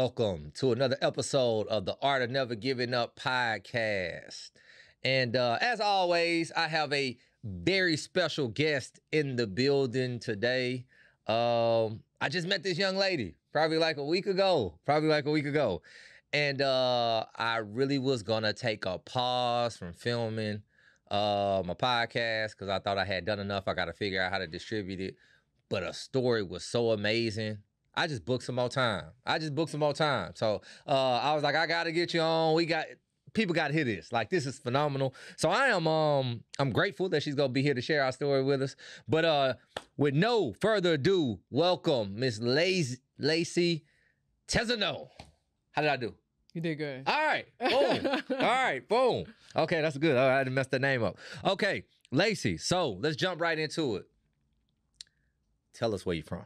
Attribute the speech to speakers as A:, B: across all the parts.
A: welcome to another episode of the Art of Never Giving Up podcast. And as always, I have a very special guest in the building today. I just met this young lady probably like a week ago. And I really was going to take a pause from filming my podcast because I thought I had done enough. I got to figure out how to distribute it. But a story was so amazing. I just booked some more time. So I was like, I got to get you on. People got to hear this. Like, this is phenomenal. So I'm grateful that she's going to be here to share our story with us. But with no further ado, welcome Miss Lacey Tezino. How did I do?
B: You did good.
A: All right. Boom. Okay, that's good. I didn't mess the name up. Okay, Lacey. So let's jump right into it. Tell us where you're from.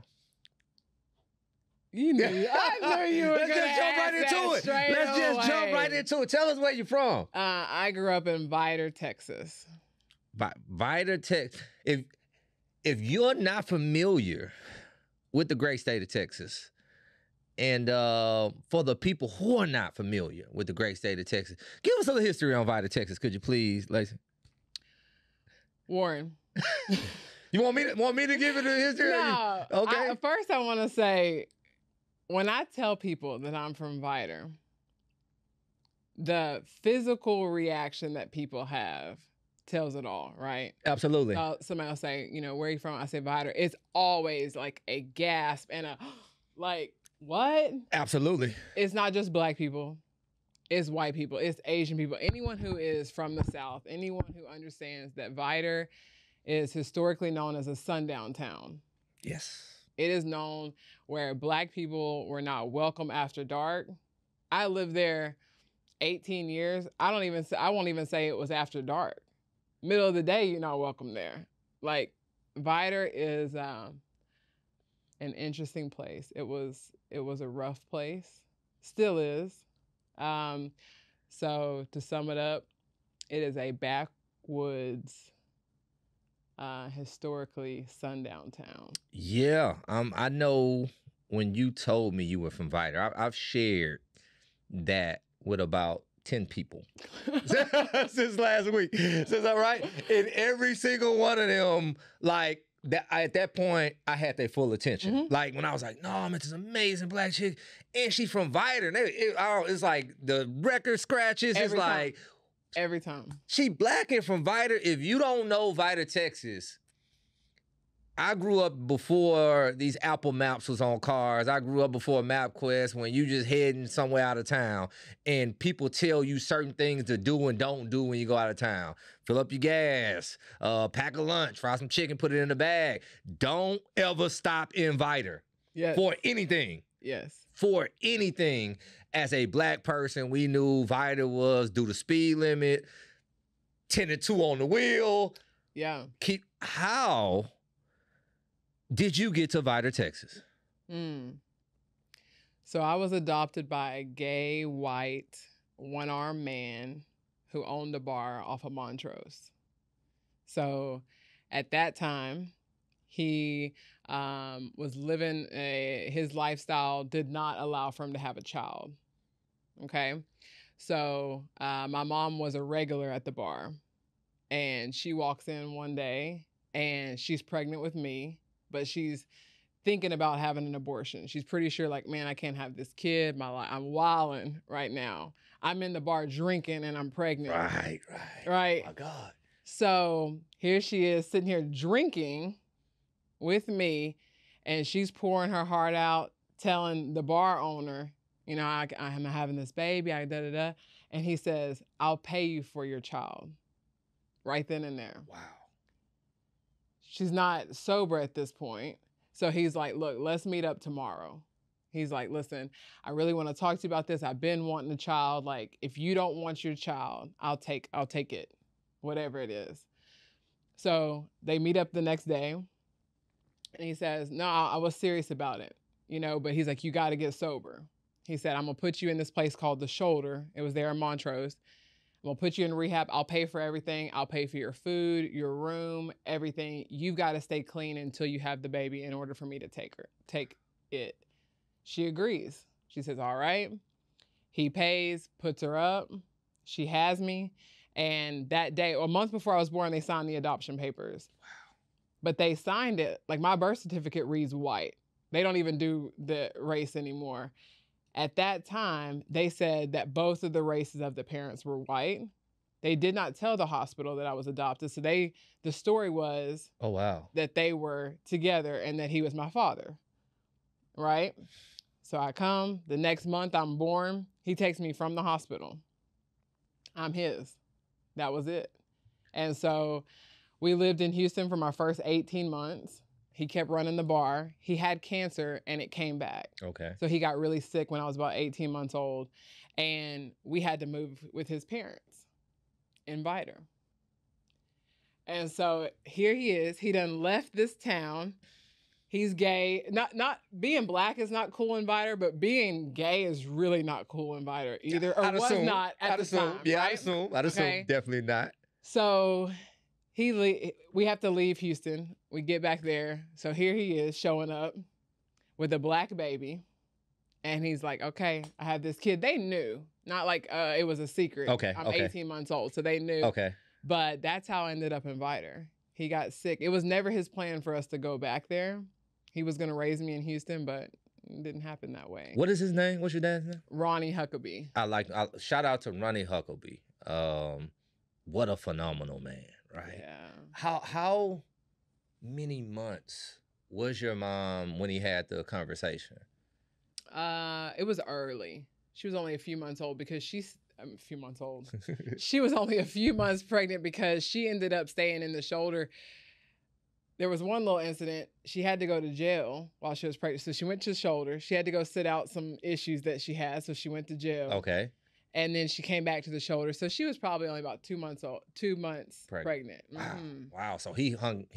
B: I knew you were going to jump right into it.
A: Let's just jump right into it. Tell us where you're from.
B: I grew up in Vidor, Texas.
A: Vidor, Texas. If you're not familiar with the great state of Texas, and for the people who are not familiar with the great state of Texas, give us a little history on Vidor, Texas, could you please, Lacey?
B: Warren.
A: You want me to give it a history?
B: No.
A: Okay.
B: First, I want to say, when I tell people that I'm from Vidor, the physical reaction that people have tells it all, right?
A: Absolutely.
B: Somebody will say, where are you from? I say Vidor. It's always like a gasp and a, like, what?
A: Absolutely.
B: It's not just black people. It's white people. It's Asian people. Anyone who is from the South, anyone who understands that Vidor is historically known as a sundown town.
A: Yes.
B: It is known where black people were not welcome after dark. I lived there 18 years. I won't even say it was after dark. Middle of the day, you're not welcome there. Like, Vidor is an interesting place. It was a rough place. Still is. So to sum it up, it is a backwoods, historically sundown town.
A: Yeah, I know when you told me you were from Vidor, I've shared that with about 10 people since last week. Since all right, and every single one of them, like that, at that point, I had their full attention.
B: Mm-hmm.
A: Like when I was like, no, I met this amazing black chick, and she's from Vidor. And it's like the record scratches.
B: Every
A: it's
B: time.
A: like.
B: Every time.
A: She black and from Vidor. If you don't know Vidor, Texas, I grew up before these Apple Maps was on cars. I grew up before MapQuest when you just heading somewhere out of town and people tell you certain things to do and don't do when you go out of town. Fill up your gas, pack a lunch, fry some chicken, put it in the bag. Don't ever stop in Vidor for anything.
B: Yes. For
A: anything. As a black person, we knew Vidor was do the speed limit, 10 and 2 on the wheel.
B: Yeah.
A: How did you get to Vidor, Texas?
B: So I was adopted by a gay, white, one-armed man who owned a bar off of Montrose. So at that time, he was living his lifestyle did not allow for him to have a child. Okay. So my mom was a regular at the bar, and she walks in one day and she's pregnant with me, but she's thinking about having an abortion. She's pretty sure, like, man, I can't have this kid. I'm wilding right now. I'm in the bar drinking and I'm pregnant.
A: Right.
B: Oh
A: my God.
B: So here she is sitting here drinking with me, and she's pouring her heart out, telling the bar owner, I'm having this baby, and he says, I'll pay you for your child. Right then and there.
A: Wow.
B: She's not sober at this point. So he's like, look, let's meet up tomorrow. He's like, listen, I really want to talk to you about this. I've been wanting a child. Like, if you don't want your child, I'll take it, whatever it is. So they meet up the next day, and he says, no, I was serious about it, but he's like, you got to get sober. He said, I'm going to put you in this place called The Shoulder. It was there in Montrose. I'm going to put you in rehab. I'll pay for everything. I'll pay for your food, your room, everything. You've got to stay clean until you have the baby in order for me to take it. She agrees. She says, all right. He pays, puts her up. She has me. And that day, or a month before I was born, they signed the adoption papers. Wow. But they signed it, like my birth certificate reads white. They don't even do the race anymore. At that time, they said that both of the races of the parents were white. They did not tell the hospital that I was adopted. So the story was,
A: oh, wow,
B: that they were together and that he was my father, right? So I come, the next month I'm born. He takes me from the hospital. I'm his. That was it. And so we lived in Houston for my first 18 months. He kept running the bar. He had cancer and it came back.
A: Okay.
B: So he got really sick when I was about 18 months old. And we had to move with his parents, invite her. And so here he is. He done left this town. He's gay. Not being black is not cool in Viter, but being gay is really not cool in Viter either. Or was not at the time.
A: Yeah,
B: right?
A: I'd assume definitely not.
B: So we have to leave Houston. We get back there. So here he is showing up with a black baby. And he's like, okay, I have this kid. They knew. Not like it was a secret.
A: Okay.
B: I'm 18 months old, so they knew.
A: Okay.
B: But that's how I ended up in Viter. He got sick. It was never his plan for us to go back there. He was going to raise me in Houston, but it didn't happen that way.
A: What is his name? What's your dad's name?
B: Ronnie Huckabee.
A: Shout out to Ronnie Huckabee. What a phenomenal man, right?
B: Yeah.
A: How many months was your mom when he had the conversation?
B: It was early. She was only a few months old because a few months old. She was only a few months pregnant because she ended up staying in the shoulder. There was one little incident. She had to go to jail while she was pregnant. So she went to the shoulder. She had to go sit out some issues that she had. So she went to jail.
A: Okay.
B: And then she came back to the shoulder. So she was probably only about 2 months old, 2 months pregnant.
A: Wow.
B: Mm-hmm.
A: Wow. So he hung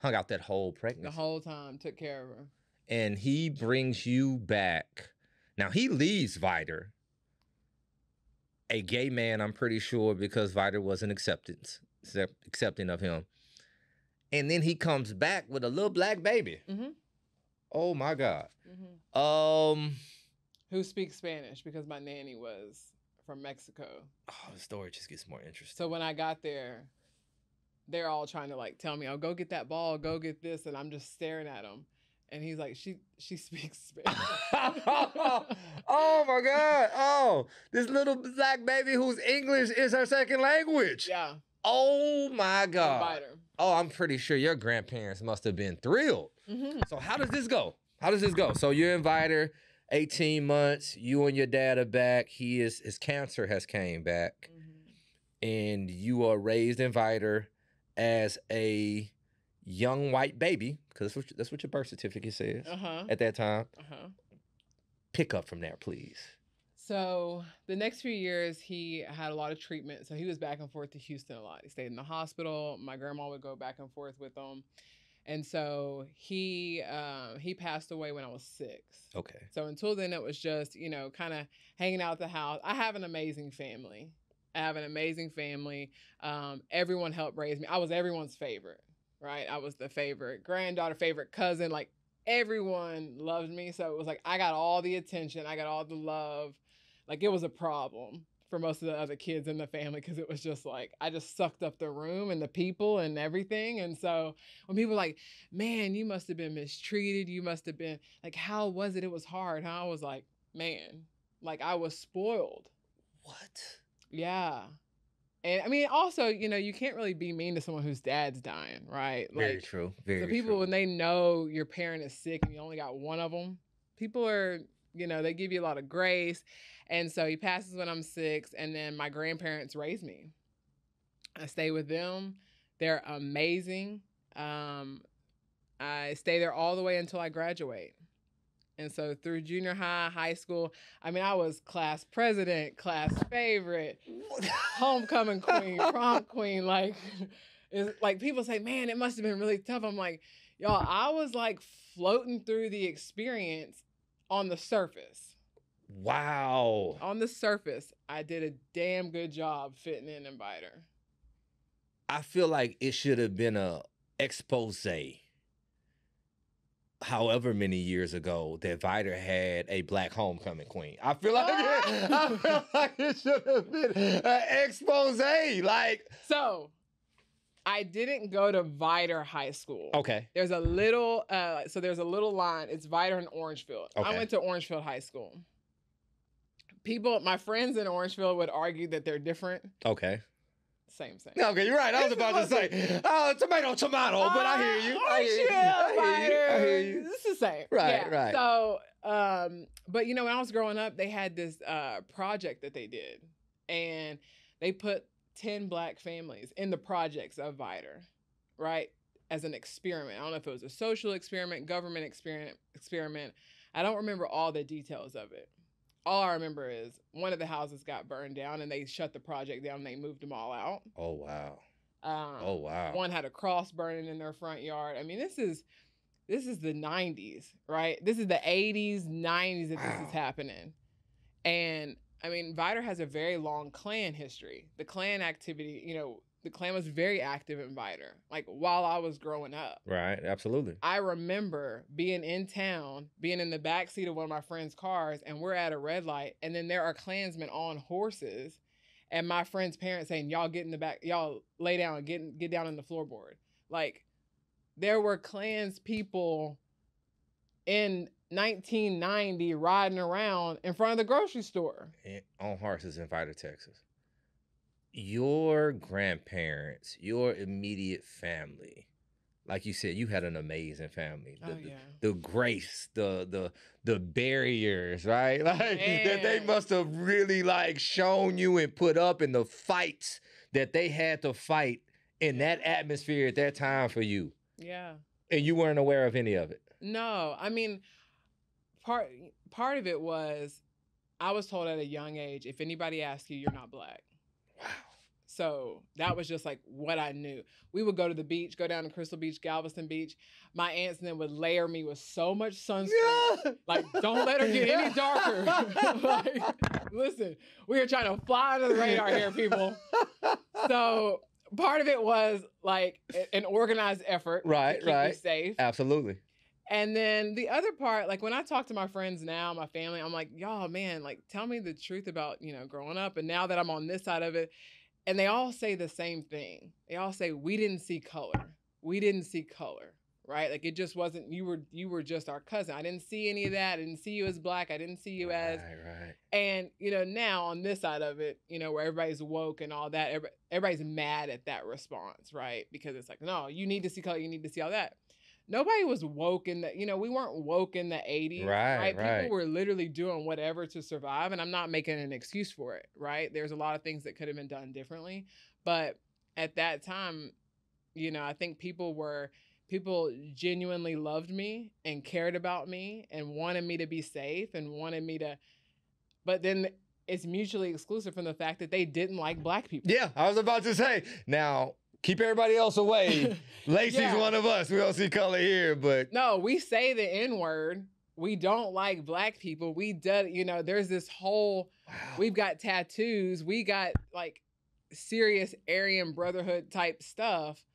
A: out that whole pregnancy.
B: The whole time, took care of her.
A: And he brings you back. Now he leaves Viter. A gay man, I'm pretty sure, because Viter wasn't accepting of him. And then he comes back with a little black baby.
B: Mm-hmm.
A: Oh my God.
B: Mm-hmm. Who speaks Spanish because my nanny was from Mexico.
A: Oh, the story just gets more interesting.
B: So when I got there, they're all trying to like tell me, oh, go get that ball, go get this. And I'm just staring at him. And he's like, she speaks Spanish.
A: Oh my God. Oh, this little black baby whose English is her second language.
B: Yeah.
A: Oh my God. Oh, I'm pretty sure your grandparents must have been thrilled.
B: Mm-hmm.
A: So how does this go? So you're in Viter, 18 months, you and your dad are back. His cancer has came back. Mm-hmm. And you are raised in Viter as a young white baby, because that's what your birth certificate says at that time. Pick up from there, please.
B: So the next few years, he had a lot of treatment. So he was back and forth to Houston a lot. He stayed in the hospital. My grandma would go back and forth with him. And so he passed away when I was 6.
A: Okay.
B: So until then, it was just, kind of hanging out at the house. I have an amazing family. Everyone helped raise me. I was everyone's favorite, right? I was the favorite granddaughter, favorite cousin. Like, everyone loved me. So it was like I got all the attention. I got all the love. Like, it was a problem for most of the other kids in the family because it was just like I just sucked up the room and the people and everything. And so when people were like, man, you must have been mistreated. You must have been like, how was it? It was hard. Huh? I was like, man, like I was spoiled.
A: What?
B: Yeah. And I mean, also, you can't really be mean to someone whose dad's dying, right? Like,
A: very true. Very
B: true. People, when they know your parent is sick and you only got one of them, people are, they give you a lot of grace. And so he passes when I'm 6, and then my grandparents raised me. I stay with them. They're amazing. I stay there all the way until I graduate. And so through junior high, high school, I mean, I was class president, class favorite, homecoming queen, prom queen. Like, it's like people say, man, it must have been really tough. I'm like, y'all, I was like floating through the experience on the surface.
A: Wow.
B: On the surface, I did a damn good job fitting in Viter.
A: I feel like it should have been a expose however many years ago that Vider had a black homecoming queen. I feel like it should have been an expose. Like,
B: So I didn't go to Vider High School.
A: Okay.
B: There's a little line. It's Vider and Orangefield.
A: Okay.
B: I went to Orangefield High School. My friends in Orangefield would argue that they're different.
A: Okay.
B: Same.
A: Okay, you're right. I was about to say, tomato, but I hear you. I hear you.
B: It's the same.
A: Right.
B: So, but when I was growing up, they had this project that they did, and they put 10 black families in the projects of Vider, right? As an experiment. I don't know if it was a social experiment, government experiment. I don't remember all the details of it. All I remember is one of the houses got burned down and they shut the project down and they moved them all out.
A: Oh, wow.
B: One had a cross burning in their front yard. I mean, this is the 90s, right? This is the 80s, 90s that this is happening. And I mean, Vider has a very long Klan history. The Klan activity, the Klan was very active in Vider, like while I was growing up.
A: Right, absolutely.
B: I remember being in town, being in the backseat of one of my friend's cars, and we're at a red light, and then there are Klansmen on horses, and my friend's parents saying, "Y'all get in the back, y'all lay down, get down in the floorboard." Like, there were Klans people in 1990 riding around in front of the grocery store.
A: On horses in Vider, Texas. Your grandparents, your immediate family, like you said, you had an amazing family. The grace, the barriers, right? Like that they must have really like shown you and put up in the fights that they had to fight in that atmosphere at that time for you.
B: Yeah. And
A: you weren't aware of any of it.
B: No, I mean, part of it was I was told at a young age, if anybody asks you, you're not black.
A: Wow.
B: So that was just like what I knew. We would go to the beach, go down to Crystal Beach, Galveston Beach. My aunts then would layer me with so much sunscreen. Yeah. Like, don't let her get any darker. Like, listen, we are trying to fly under the radar here, people. So part of it was like an organized effort to keep me safe.
A: Absolutely.
B: And then the other part, like when I talk to my friends now, my family, I'm like, y'all, man, like tell me the truth about, growing up. And now that I'm on this side of it, and they all say the same thing. They all say, we didn't see color. We didn't see color, right? Like it just wasn't, you were just our cousin. I didn't see any of that. I didn't see you as black. I didn't see you as, and now on this side of it, where everybody's woke and all that, everybody's mad at that response, right? Because it's like, no, you need to see color. You need to see all that. Nobody was woke in the, we weren't woke in the 80s, right? People were literally doing whatever to survive, and I'm not making an excuse for it, right? There's a lot of things that could have been done differently, but at that time, I think people genuinely loved me and cared about me and wanted me to be safe and wanted me to, but then it's mutually exclusive from the fact that they didn't like black people.
A: Yeah, I was about to say, now, keep everybody else away. Lacey's one of us. We don't see color here, but...
B: No, we say the N-word. We don't like black people. We do, there's this whole... Wow. We've got tattoos. We got, like, serious Aryan Brotherhood type stuff,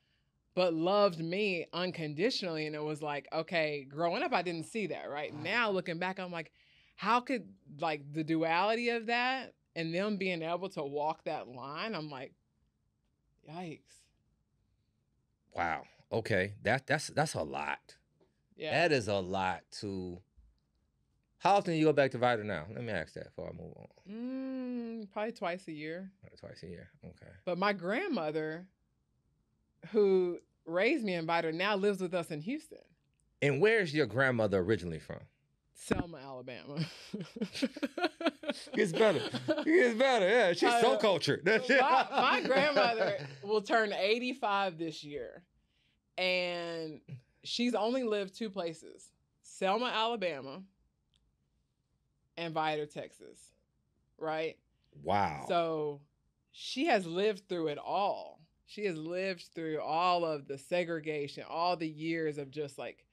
B: but loved me unconditionally. And it was like, okay, growing up, I didn't see that, right? Wow. Now, looking back, I'm like, how could, like, the duality of that and them being able to walk that line, I'm like, yikes.
A: Wow. Okay. That's a lot.
B: Yeah.
A: That is a lot to... How often do you go back to Vider now? Let me ask that before I move
B: on. Probably twice a year.
A: Twice a year. Okay.
B: But my grandmother, who raised me in Vider, now lives with us in Houston.
A: And where's your grandmother originally from?
B: Selma, Alabama.
A: Gets better. Yeah, she's so cultured.
B: My grandmother will turn 85 this year. And she's only lived two places. Selma, Alabama, and Vider, Texas. Right?
A: Wow.
B: So she has lived through it all. She has lived through all of the segregation, all the years of just like,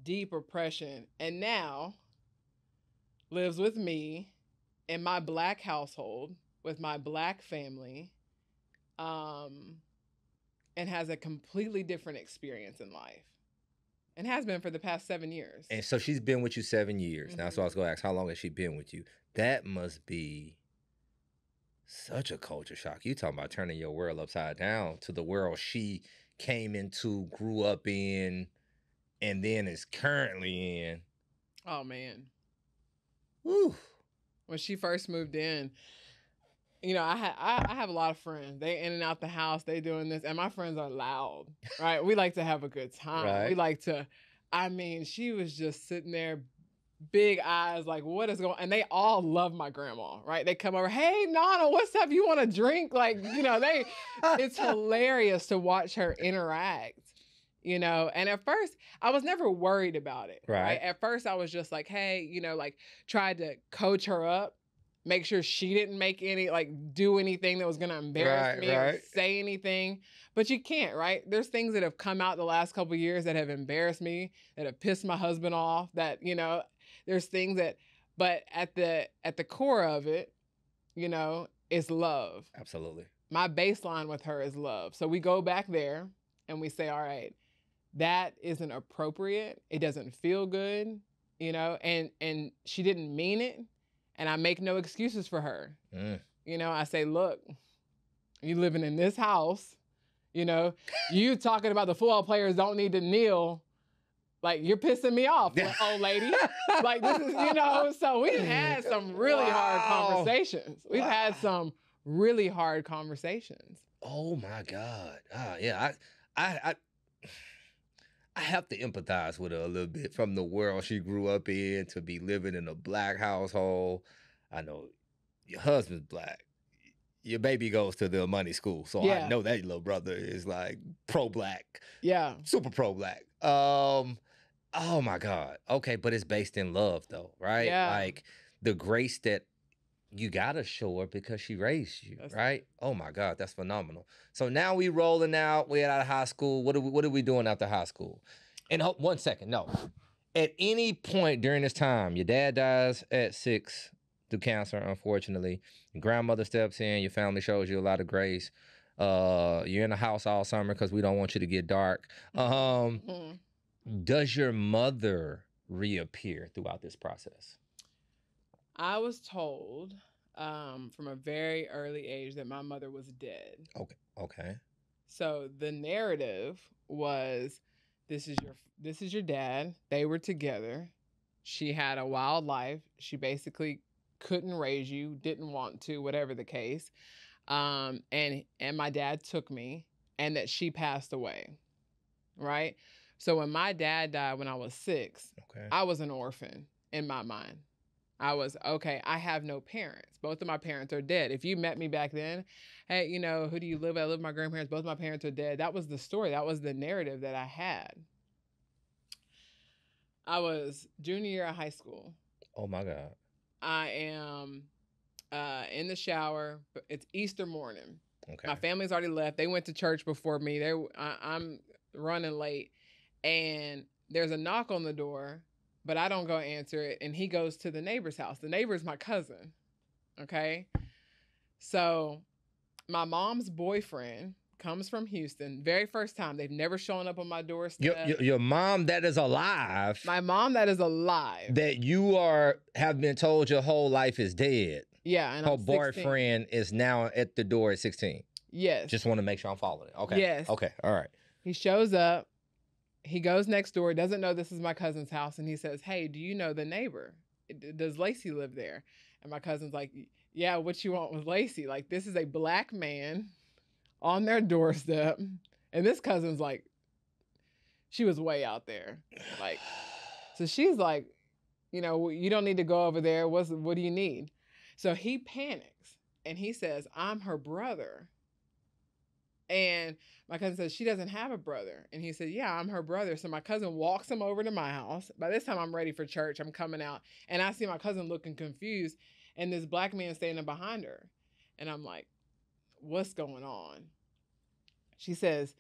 B: deep oppression, and now lives with me in my black household with my black family, and has a completely different experience in life. and has been for the past 7 years.
A: And so she's been with you 7 years.
B: Mm-hmm.
A: Now, so I was going to ask, how long has she been with you? That must be such a culture shock. You talking about turning your world upside down to the world she came into, grew up in, and then is currently in.
B: Oh, man.
A: Woo.
B: When she first moved in, you know, I have a lot of friends. They in and out the house. They doing this. And my friends are loud, right? We like to have a good time.
A: Right.
B: We like to, I mean, she was just sitting there, big eyes, like, what is going on? And they all love my grandma, right? They come over, hey, Nana, what's up? You want a drink? Like, you know, it's hilarious to watch her interact, you know? And at first, I was never worried about it, right? At first, I was just like, hey, you know, like, tried to coach her up, make sure she didn't make any, like, do anything that was going to embarrass me or say anything. But you can't, right? There's things that have come out the last couple of years that have embarrassed me, that have pissed my husband off, that, you know, there's things that, but at the core of it, you know, is love.
A: Absolutely. My
B: baseline with her is love. So we go back there and we say, all right, that isn't appropriate. It doesn't feel good, you know, and she didn't mean it. And I make no excuses for her. You know, I say, look, you living in this house, you know, you talking about the football players don't need to kneel. Like, you're pissing me off, old lady. Like, this is, you know, so we've had some really hard conversations. We've had some really hard conversations.
A: Oh, my God. Yeah, I have to empathize with her a little bit, from the world she grew up in to be living in a Black household. I know your husband's Black. Your baby goes to the money school. So I know that little brother is like pro-Black.
B: Yeah.
A: Super pro-Black. Oh my God. Okay, but it's based in love though, right?
B: Yeah.
A: Like the grace that you gotta show her because she raised you, right? Oh my God, that's phenomenal. So now we rolling out. We're out of high school. What are we doing after high school? And 1 second, no. At any point during this time, your dad dies at 6 through cancer, unfortunately. Your grandmother steps in. Your family shows you a lot of grace. You're in the house all summer because we don't want you to get dark. Does your mother reappear throughout this process?
B: I was told from a very early age that my mother was dead.
A: Okay.
B: So the narrative was, this is your dad. They were together. She had a wild life. She basically couldn't raise you, didn't want to, whatever the case. And my dad took me, and that she passed away, right? So when my dad died when I was 6, I was an orphan in my mind. I was, okay, I have no parents. Both of my parents are dead. If you met me back then, hey, you know, who do you live with? I live with my grandparents. Both of my parents are dead. That was the story. That was the narrative that I had. I was junior year of high school.
A: Oh, my God.
B: I am in the shower. It's Easter morning.
A: Okay.
B: My family's already left. They went to church before me. I'm running late. And there's a knock on the door, but I don't go answer it. And he goes to the neighbor's house. The neighbor's my cousin. Okay. So my mom's boyfriend comes from Houston. Very first time. They've never shown up on my doorstep.
A: Your mom that is alive.
B: My mom that is alive.
A: That you have been told your whole life is dead.
B: Yeah. And
A: her boyfriend is now at the door at 16.
B: Yes.
A: Just want to make sure I'm following it. Okay.
B: Yes.
A: Okay. All right.
B: He shows up. He goes next door, doesn't know this is my cousin's house, and he says, hey, do you know the neighbor? Does Lacey live there? And my cousin's like, yeah, what you want with Lacey? Like, this is a Black man on their doorstep. And this cousin's like, she was way out there. Like, so she's like, you know, you don't need to go over there. What do you need? So he panics, and he says, I'm her brother. And my cousin says, she doesn't have a brother. And he said, yeah, I'm her brother. So my cousin walks him over to my house. By this time, I'm ready for church. I'm coming out. And I see my cousin looking confused. And this Black man standing behind her. And I'm like, what's going on? She says,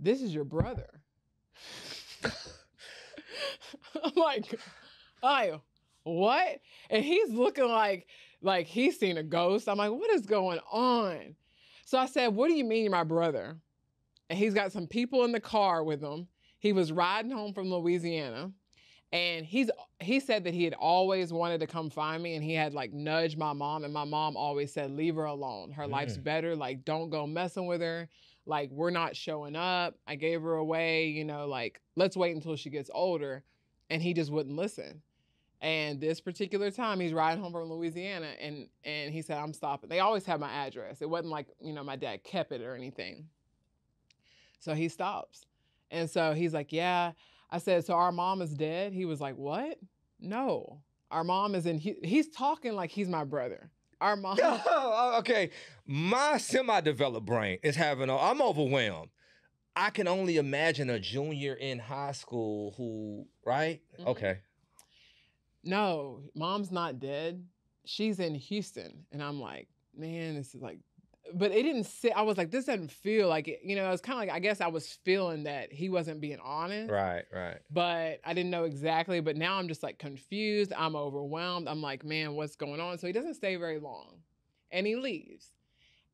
B: this is your brother. I'm like, oh, what? And he's looking like he's seen a ghost. I'm like, what is going on? So I said, what do you mean you're my brother? And he's got some people in the car with him. He was riding home from Louisiana, and he said that he had always wanted to come find me, and he had like nudged my mom, and my mom always said, leave her alone. Her life's better. Like, don't go messing with her. Like, we're not showing up. I gave her away, you know, like, let's wait until she gets older. And he just wouldn't listen. And this particular time, he's riding home from Louisiana, and he said, I'm stopping. They always have my address. It wasn't like, you know, my dad kept it or anything. So he stops. And so he's like, yeah. I said, so our mom is dead? He was like, what? No. Our mom is in, he's talking like he's my brother. Our mom.
A: Okay. My semi-developed brain is I'm overwhelmed. I can only imagine a junior in high school who, right? Mm-hmm. Okay.
B: No, mom's not dead. She's in Houston. And I'm like, man, this is like, but it didn't sit. I was like, this doesn't feel like it. You know, it's kind of like, I guess I was feeling that he wasn't being honest.
A: Right, right.
B: But I didn't know exactly. But now I'm just like confused. I'm overwhelmed. I'm like, man, what's going on? So he doesn't stay very long. And he leaves.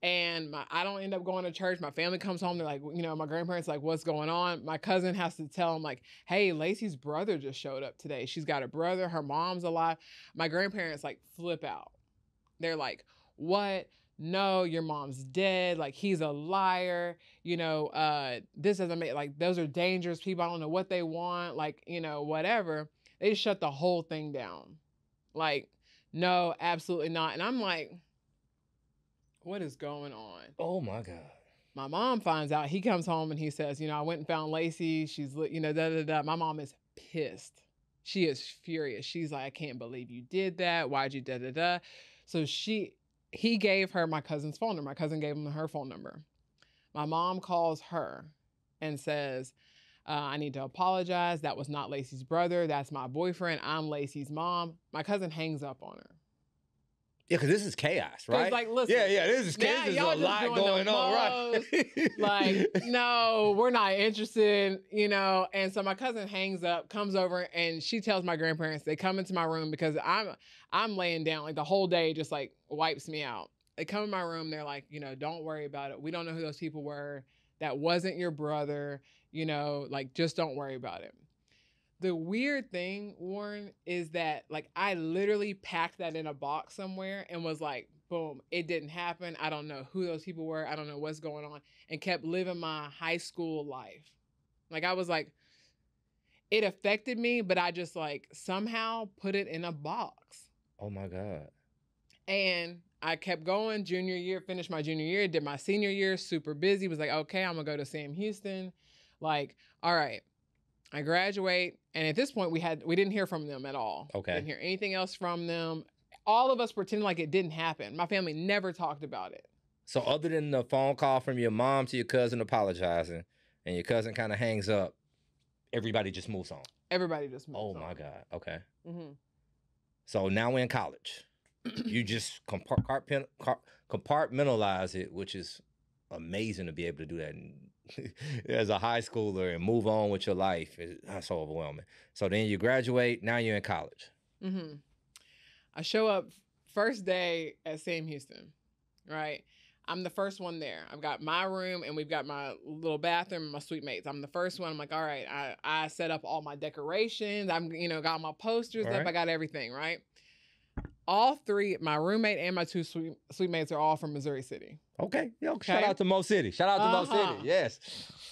B: And I don't end up going to church. My family comes home. They're like, you know, my grandparents like, what's going on? My cousin has to tell him like, hey, Lacey's brother just showed up today. She's got a brother. Her mom's alive. My grandparents like flip out. They're like, what? No, your mom's dead. Like, he's a liar. You know, this doesn't make, like, those are dangerous people. I don't know what they want. Like, you know, whatever. They just shut the whole thing down. Like, no, absolutely not. And I'm like, what is going on?
A: Oh my God.
B: My mom finds out. He comes home and he says, you know, I went and found Lacey. She's, you know, da-da-da. My mom is pissed. She is furious. She's like, I can't believe you did that. Why'd you da-da-da? So he gave her my cousin's phone number. My cousin gave him her phone number. My mom calls her and says, I need to apologize. That was not Lacey's brother. That's my boyfriend. I'm Lacey's mom. My cousin hangs up on her.
A: Yeah, because this is chaos, right?
B: Like, listen,
A: yeah, this is chaos. There's a lot going on, right?
B: Like, no, we're not interested, you know. And so my cousin hangs up, comes over, and she tells my grandparents. They come into my room because I'm laying down, like the whole day just like wipes me out. They come in my room. They're like, you know, don't worry about it. We don't know who those people were. That wasn't your brother. You know, like, just don't worry about it. The weird thing, Warren, is that like I literally packed that in a box somewhere and was like, boom, it didn't happen. I don't know who those people were. I don't know what's going on, and kept living my high school life. Like, I was like, it affected me, but I just like somehow put it in a box.
A: Oh my God.
B: And I kept going. Junior year, finished my junior year, did my senior year, super busy. Was like, okay, I'm gonna go to Sam Houston. Like, all right. I graduate, and at this point, we didn't hear from them at all.
A: Okay.
B: Didn't hear anything else from them. All of us pretended like it didn't happen. My family never talked about it.
A: So other than the phone call from your mom to your cousin apologizing, and your cousin kind of hangs up, everybody just moves on.
B: Everybody just moves on.
A: Oh my God. Okay.
B: Mm-hmm. So
A: now we're in college. You just compartmentalize it, which is amazing to be able to do that as a high schooler and move on with your life. That's so overwhelming. So then you graduate, now you're in college.
B: Mm-hmm. I show up first day at Sam Houston, right? I'm the first one there. I've got my room and we've got my little bathroom and my suite mates. I'm the first one. I'm like, all right, I set up all my decorations. I'm, you know, got my posters up. I got everything, right? All three, my roommate and my two suite mates are all from Missouri City.
A: Okay. Shout out to Mo City. Shout out to Mo City. Yes.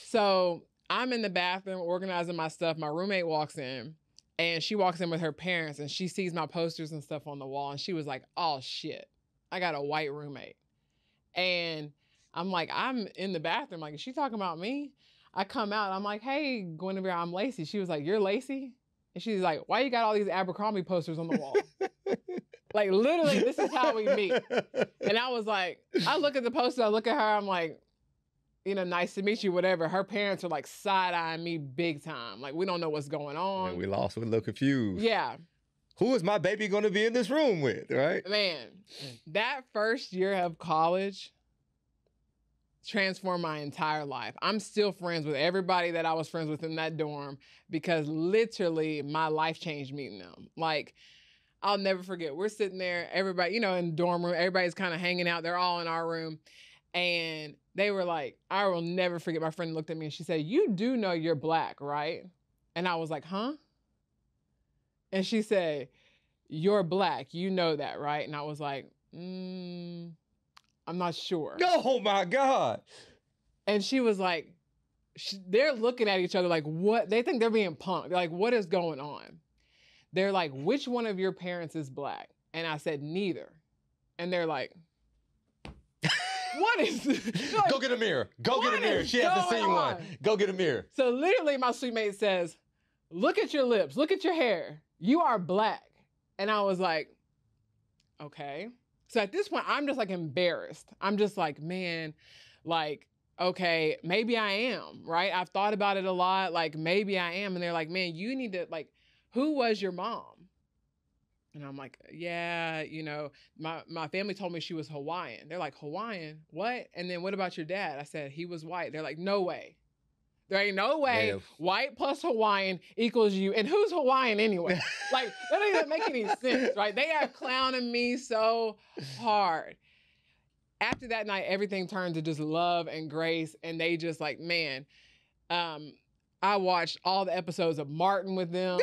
B: So I'm in the bathroom organizing my stuff. My roommate walks in, and she walks in with her parents, and she sees my posters and stuff on the wall, and she was like, oh shit, I got a white roommate. And I'm like, I'm in the bathroom. Like, is she talking about me? I come out. I'm like, hey, Guinevere, I'm Lacey. She was like, you're Lacey? And she's like, why you got all these Abercrombie posters on the wall? Like, literally, this is how we meet. And I was like, I look at the poster, I look at her, I'm like, you know, nice to meet you, whatever. Her parents are like side-eyeing me big time. Like, we don't know what's going on.
A: And we're a little confused.
B: Yeah.
A: Who is my baby going to be in this room with, right?
B: Man, that first year of college transformed my entire life. I'm still friends with everybody that I was friends with in that dorm because literally my life changed meeting them. Like, I'll never forget. We're sitting there, everybody, you know, in the dorm room, everybody's kind of hanging out. They're all in our room. And they were like, I will never forget, my friend looked at me and she said, "You do know you're Black, right?" And I was like, "Huh?" And she said, "You're Black. You know that, right?" And I was like, I'm not sure.
A: Oh my God.
B: And she was like, they're looking at each other like, what? They think they're being punked. They're like, what is going on? They're like, which one of your parents is Black? And I said, neither. And they're like, what is this? Like,
A: go get a mirror. Go get a mirror. She hasn't seen one. Go get a mirror.
B: So literally my suite mate says, look at your lips. Look at your hair. You are Black. And I was like, okay. So at this point, I'm just like embarrassed. I'm just like, man, like, okay, maybe I am, right? I've thought about it a lot. Like, maybe I am. And they're like, man, you need to, like, who was your mom? And I'm like, yeah, you know, my family told me she was Hawaiian. They're like, Hawaiian? What? And then what about your dad? I said, he was white. They're like, no way. There ain't no way white plus Hawaiian equals you. And who's Hawaiian anyway? Like, that doesn't even make any sense, right? They are clowning me so hard. After that night, everything turned to just love and grace. And they just like, man, I watched all the episodes of Martin with them.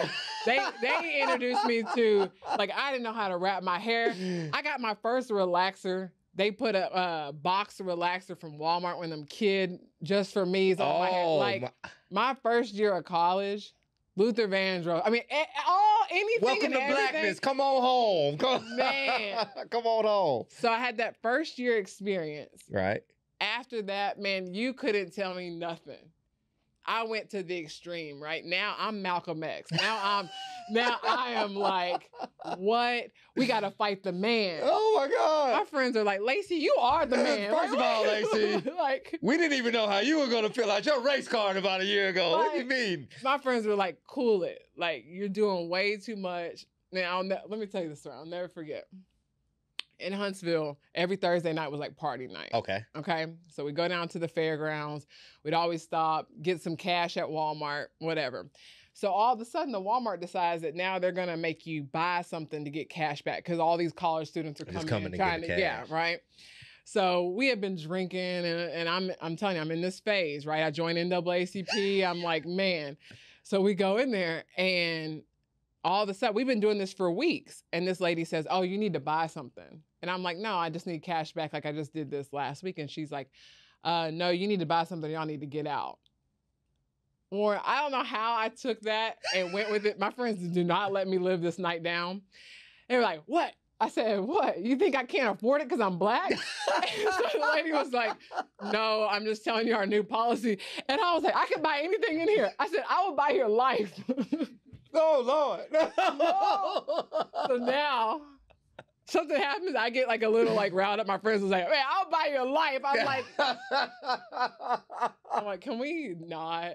B: They introduced me to, like, I didn't know how to wrap my hair. I got my first relaxer. They put a box relaxer from Walmart when I'm kid just for me on my hair. Like, my first year of college, Luther Vandross. I mean, anything.
A: Welcome to Blackness. Come on home.
B: Man.
A: Come on home.
B: So I had that first year experience.
A: Right.
B: After that, man, you couldn't tell me nothing. I went to the extreme, right? Now I'm Malcolm X. Now I am like, what? We got to fight the man.
A: Oh my God.
B: My friends are like, Lacey, you are the man.
A: First of all, Lacey,
B: like,
A: we didn't even know how you were going to fill out your race card about a year ago. What do you mean?
B: My friends were like, cool it. Like, you're doing way too much. Now, let me tell you this story. I'll never forget. In Huntsville, every Thursday night was like party night.
A: Okay.
B: So we go down to the fairgrounds. We'd always stop, get some cash at Walmart, whatever. So all of a sudden, the Walmart decides that now they're going to make you buy something to get cash back because all these college students are coming in trying to, yeah, right? So we had been drinking, and I'm telling you, I'm in this phase, right? I joined NAACP. I'm like, man. So we go in there, and all of a sudden, we've been doing this for weeks. And this lady says, oh, you need to buy something. And I'm like, no, I just need cash back. Like I just did this last week. And she's like, no, you need to buy something. Y'all need to get out. Or I don't know how I took that and went with it. My friends do not let me live this night down. They were like, what? I said, what? You think I can't afford it because I'm Black? So the lady was like, no, I'm just telling you our new policy. And I was like, I can buy anything in here. I said, I will buy your life.
A: Oh, Lord.
B: No. So now something happens. I get like a little like riled up. My friends was like, man, I'll buy your life. I'm like, can we not?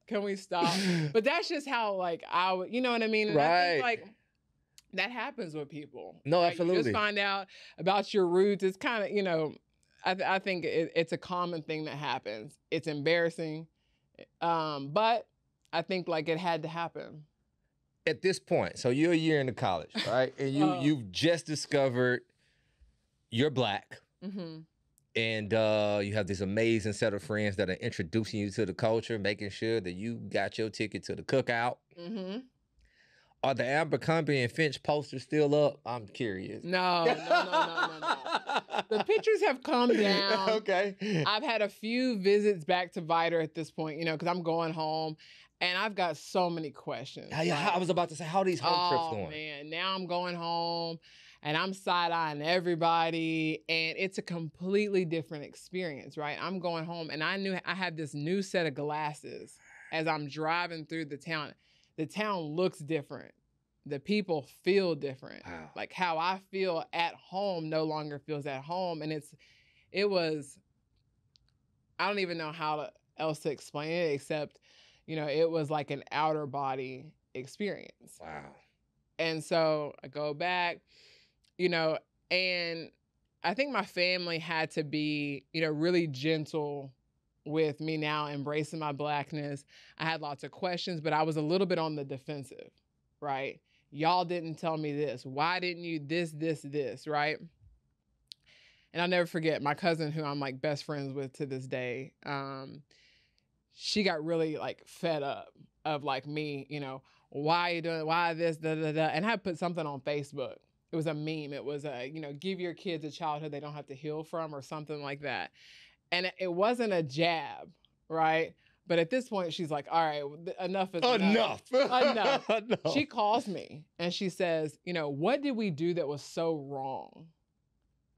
B: Can we stop? But that's just how like I would, you know what I mean? And I think like that happens with people.
A: No,
B: like,
A: absolutely.
B: You just find out about your roots. It's kind of, you know, I think it's a common thing that happens. It's embarrassing. But I think like it had to happen.
A: At this point, so you're a year into college, right? And you've just discovered you're Black.
B: Mm-hmm.
A: And you have this amazing set of friends that are introducing you to the culture, making sure that you got your ticket to the cookout.
B: Mm-hmm.
A: Are the Abercrombie and Finch posters still up? I'm curious.
B: No. The pictures have come down.
A: Okay.
B: I've had a few visits back to Viter at this point, you know, because I'm going home. And I've got so many questions.
A: I was about to say, how are these home trips going?
B: Oh, man. Now I'm going home, and I'm side-eyeing everybody, and it's a completely different experience, right? I'm going home, and I knew I had this new set of glasses as I'm driving through the town. The town looks different. The people feel different.
A: Wow.
B: Like how I feel at home no longer feels at home. And it was, I don't even know how else to explain it except, you know, it was like an outer body experience.
A: Wow.
B: And so I go back, you know, and I think my family had to be, you know, really gentle with me now embracing my Blackness. I had lots of questions, but I was a little bit on the defensive, right? Y'all didn't tell me this. Why didn't you this, right? And I'll never forget my cousin, who I'm like best friends with to this day. She got really like fed up of like me, you know, why you doing, why this, da, da, da. And I put something on Facebook. It was a meme. It was a, you know, give your kids a childhood they don't have to heal from, or something like that. And it wasn't a jab, right? But at this point, she's like, all right, enough is enough. Enough.
A: Enough.
B: She calls me and she says, you know, what did we do that was so wrong?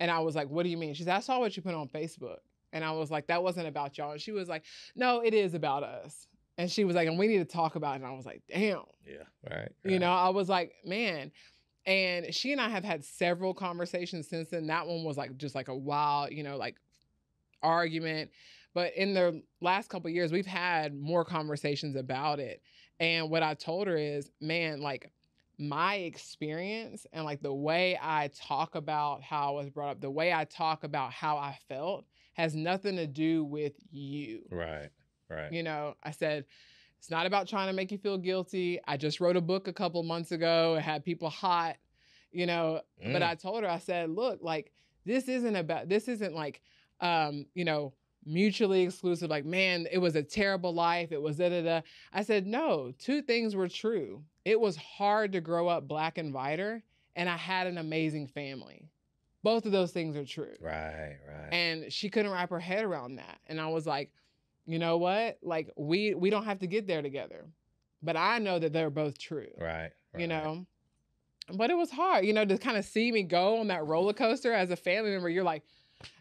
B: And I was like, what do you mean? She said, I saw what you put on Facebook. And I was like, that wasn't about y'all. And she was like, no, it is about us. And she was like, and we need to talk about it. And I was like, damn.
A: Yeah, right.
B: You know, I was like, man. And she and I have had several conversations since then. That one was like just like a wild, you know, like argument. But in the last couple of years, we've had more conversations about it. And what I told her is, man, like my experience and like the way I talk about how I was brought up, the way I talk about how I felt has nothing to do with you.
A: Right, right.
B: You know, I said, it's not about trying to make you feel guilty. I just wrote a book a couple months ago. It had people hot, you know, but I told her, I said, look, like, this isn't like, you know, mutually exclusive. Like, man, it was a terrible life. It was da-da-da. I said, no, two things were true. It was hard to grow up Black and Viter, and I had an amazing family. Both of those things are true.
A: Right, right.
B: And she couldn't wrap her head around that. And I was like, you know what? Like, we don't have to get there together. But I know that they're both true.
A: Right.
B: You know? But it was hard, you know, to kind of see me go on that roller coaster as a family member. You're like,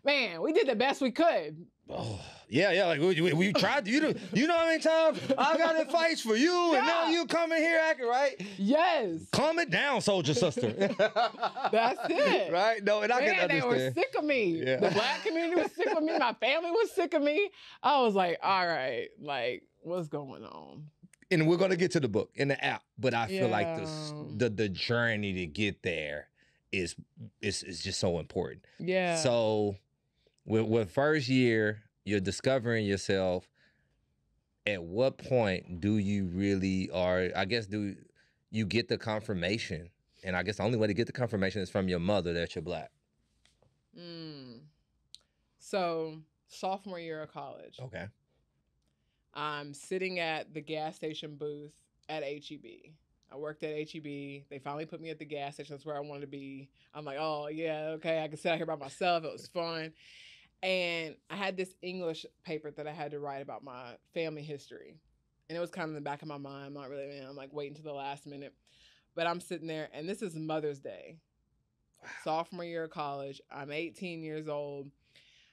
B: man, we did the best we could.
A: Oh, yeah. Like we tried to, you know how many times I got in fights for you, and now you coming here acting right.
B: Yes.
A: Calm it down, soldier sister.
B: That's it.
A: Right? No, and I can understand.
B: They were sick of me.
A: Yeah.
B: The Black community was sick of me. My family was sick of me. I was like, all right, like, what's going on?
A: And we're gonna get to the book in the app, but I feel like the journey to get there is just so important.
B: Yeah.
A: So with first year, you're discovering yourself. At what point do you really, or I guess do you get the confirmation? And I guess the only way to get the confirmation is from your mother that you're Black.
B: So sophomore year of college.
A: Okay.
B: I'm sitting at the gas station booth at HEB. I worked at HEB. They finally put me at the gas station. That's where I wanted to be. I'm like, oh, yeah, okay. I can sit out here by myself. It was fun. And I had this English paper that I had to write about my family history. And it was kind of in the back of my mind. I'm like waiting to the last minute. But I'm sitting there, and this is Mother's Day. Wow. Sophomore year of college. I'm 18 years old.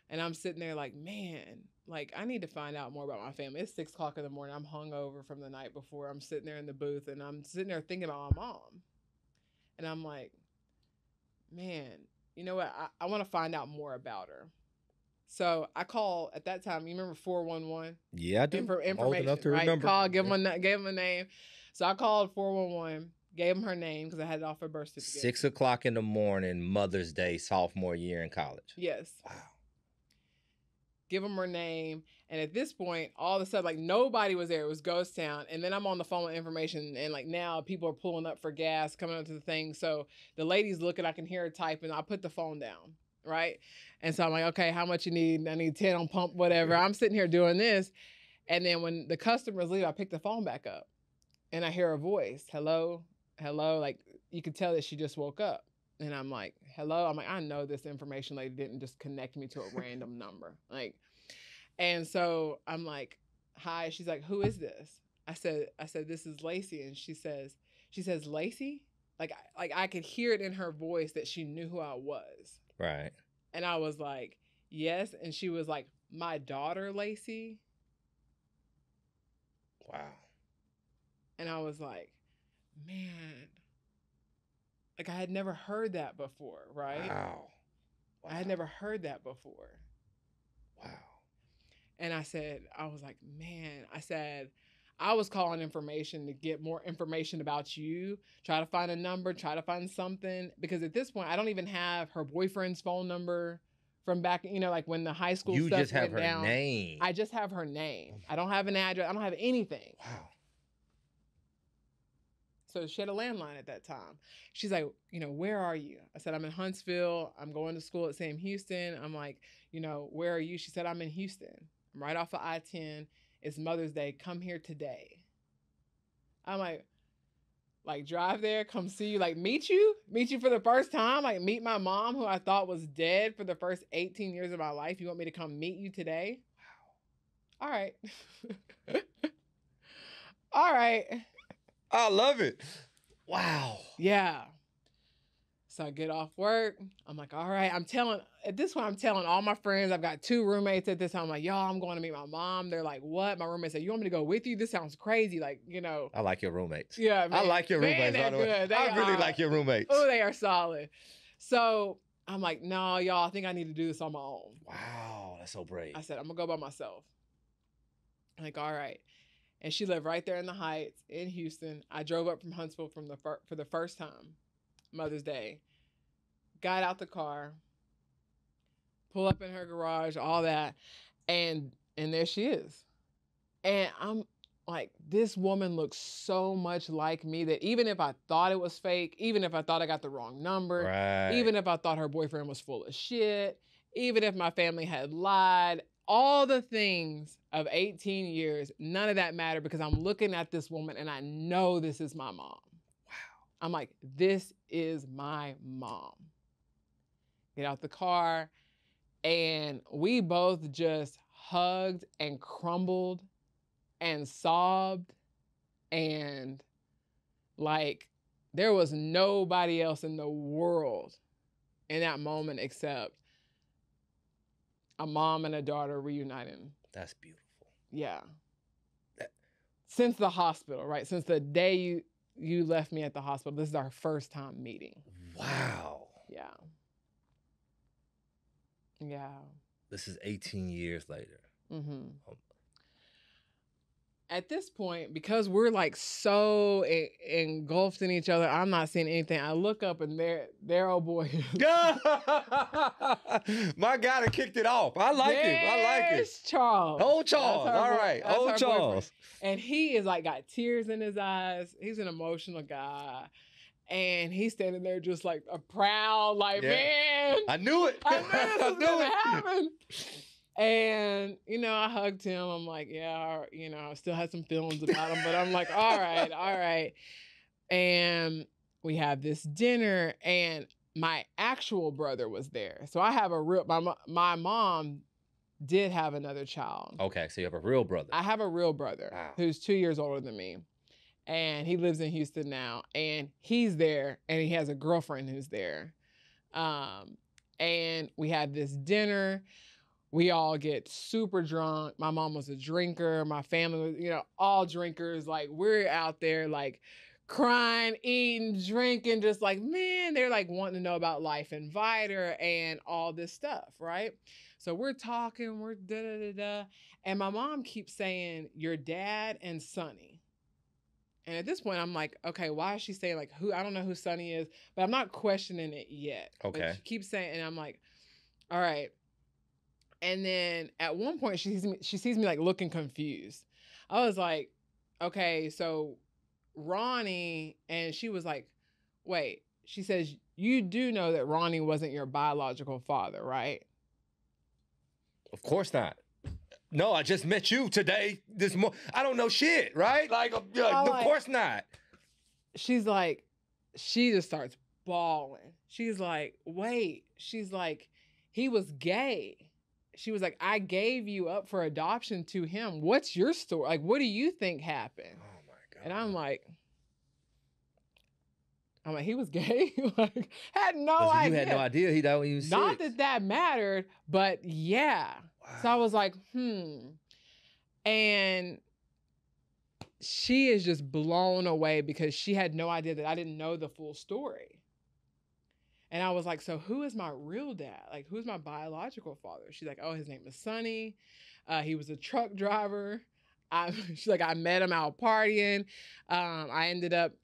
B: And I'm sitting there like, man, like, I need to find out more about my family. It's 6 o'clock in the morning. I'm hungover from the night before. I'm sitting there in the booth, and I'm sitting there thinking about my mom. And I'm like, man, you know what? I want to find out more about her. So I call at that time. You remember 411?
A: Yeah, I do.
B: Information,
A: old enough to
B: right?
A: remember.
B: Call, gave him a name. So I called 411, gave him her name because I had it off her birth certificate.
A: 6 o'clock in the morning, Mother's Day, sophomore year in college.
B: Yes.
A: Wow.
B: Give them her name. And at this point, all of a sudden, like, nobody was there. It was ghost town. And then I'm on the phone with information, and like now people are pulling up for gas, coming up to the thing. So the lady's looking, I can hear her typing. I put the phone down, right? And so I'm like, okay, how much you need? I need 10 on pump, whatever. I'm sitting here doing this. And then when the customers leave, I pick the phone back up and I hear a voice, hello, hello. Like, you could tell that she just woke up. And I'm like, hello. I'm like, I know this information lady didn't just connect me to a random number. Like, and so I'm like, hi. She's like, who is this? I said, this is Lacey. And she says, Lacey? Like I could hear it in her voice that she knew who I was.
A: Right.
B: And I was like, yes. And she was like, my daughter, Lacey.
A: Wow.
B: And I was like, man, like I had never heard that before, right?
A: Wow.
B: I had never heard that before.
A: Wow.
B: And I was like, man, I was calling information to get more information about you, try to find a number, try to find something. Because at this point, I don't even have her boyfriend's phone number from back, like when the high school stuff went down. You just have her
A: name.
B: I just have her name. I don't have an address. I don't have anything.
A: Wow.
B: So she had a landline at that time. She's like, where are you? I said, I'm in Huntsville. I'm going to school at Sam Houston. I'm like, where are you? She said, I'm in Houston. I'm right off of I-10. It's Mother's Day. Come here today. I'm like drive there, come see you, like meet you for the first time, like meet my mom who I thought was dead for the first 18 years of my life. You want me to come meet you today? Wow. All right. All right.
A: I love it. Wow.
B: Yeah. So I get off work. I'm like, all right. At this point, I'm telling all my friends. I've got 2 roommates at this time. I'm like, y'all, I'm going to meet my mom. They're like, what? My roommate said, you want me to go with you? This sounds crazy. Like,
A: I like your roommates.
B: Yeah, man.
A: I like your roommates, by the way. I really like your roommates.
B: Oh, they are solid. So I'm like, no, y'all, I think I need to do this on my own.
A: Wow, that's so brave.
B: I said, I'm going to go by myself. I'm like, all right. And she lived right there in the Heights in Houston. I drove up from Huntsville for the first time, Mother's Day. Got out the car, pull up in her garage, all that, and there she is. And I'm like, this woman looks so much like me that even if I thought it was fake, even if I thought I got the wrong number,
A: right.
B: Even if I thought her boyfriend was full of shit, even if my family had lied, all the things of 18 years, none of that mattered because I'm looking at this woman and I know this is my mom. Wow. I'm like, this is my mom. Get out the car, and we both just hugged and crumbled and sobbed, and like there was nobody else in the world in that moment except a mom and a daughter reuniting.
A: That's beautiful.
B: Yeah. Since the hospital, right? Since the day you left me at the hospital, this is our first time meeting.
A: Wow.
B: Yeah. Yeah.
A: This is 18 years later.
B: Mm-hmm. At this point, because we're like so engulfed in each other, I'm not seeing anything. I look up and there, oh boy.
A: My guy that kicked it off. I like it.
B: Charles.
A: Old Charles. All right. Old Charles.
B: And he is like got tears in his eyes. He's an emotional guy. And he's standing there just like a proud, like, man.
A: I knew it.
B: I knew this was going to happen. And, I hugged him. I'm like, yeah, I still had some feelings about him, but I'm like, all right. And we have this dinner, and my actual brother was there. So I have my mom did have another child.
A: Okay, so you have a real brother.
B: I have a real brother who's 2 years older than me. And he lives in Houston now. And he's there, and he has a girlfriend who's there. And we had this dinner. We all get super drunk. My mom was a drinker. My family was, all drinkers. Like, we're out there, like, crying, eating, drinking, just like, man, they're like wanting to know about life and Viter and all this stuff, right? So we're talking, we're da-da-da-da. And my mom keeps saying, your dad and Sonny. And at this point, I'm like, okay, why is she saying like who? I don't know who Sonny is, but I'm not questioning it yet.
A: Okay.
B: But she keeps saying, and I'm like, all right. And then at one point, she sees me like looking confused. I was like, okay, so Ronnie, and she was like, wait. She says, you do know that Ronnie wasn't your biological father, right?
A: Of course not. No, I just met you today. I don't know shit, right? Like, of course not.
B: She's like, she just starts bawling. She's like, wait. She's like, he was gay. She was like, I gave you up for adoption to him. What's your story? Like, what do you think happened?
A: Oh my God.
B: And I'm like, he was gay? Like, had no idea.
A: You had no idea he died when he was 6.
B: Not that mattered, but yeah. Wow. So I was like, And she is just blown away because she had no idea that I didn't know the full story. And I was like, so who is my real dad? Like, who's my biological father? She's like, oh, his name is Sonny. He was a truck driver. She's like, I met him out partying.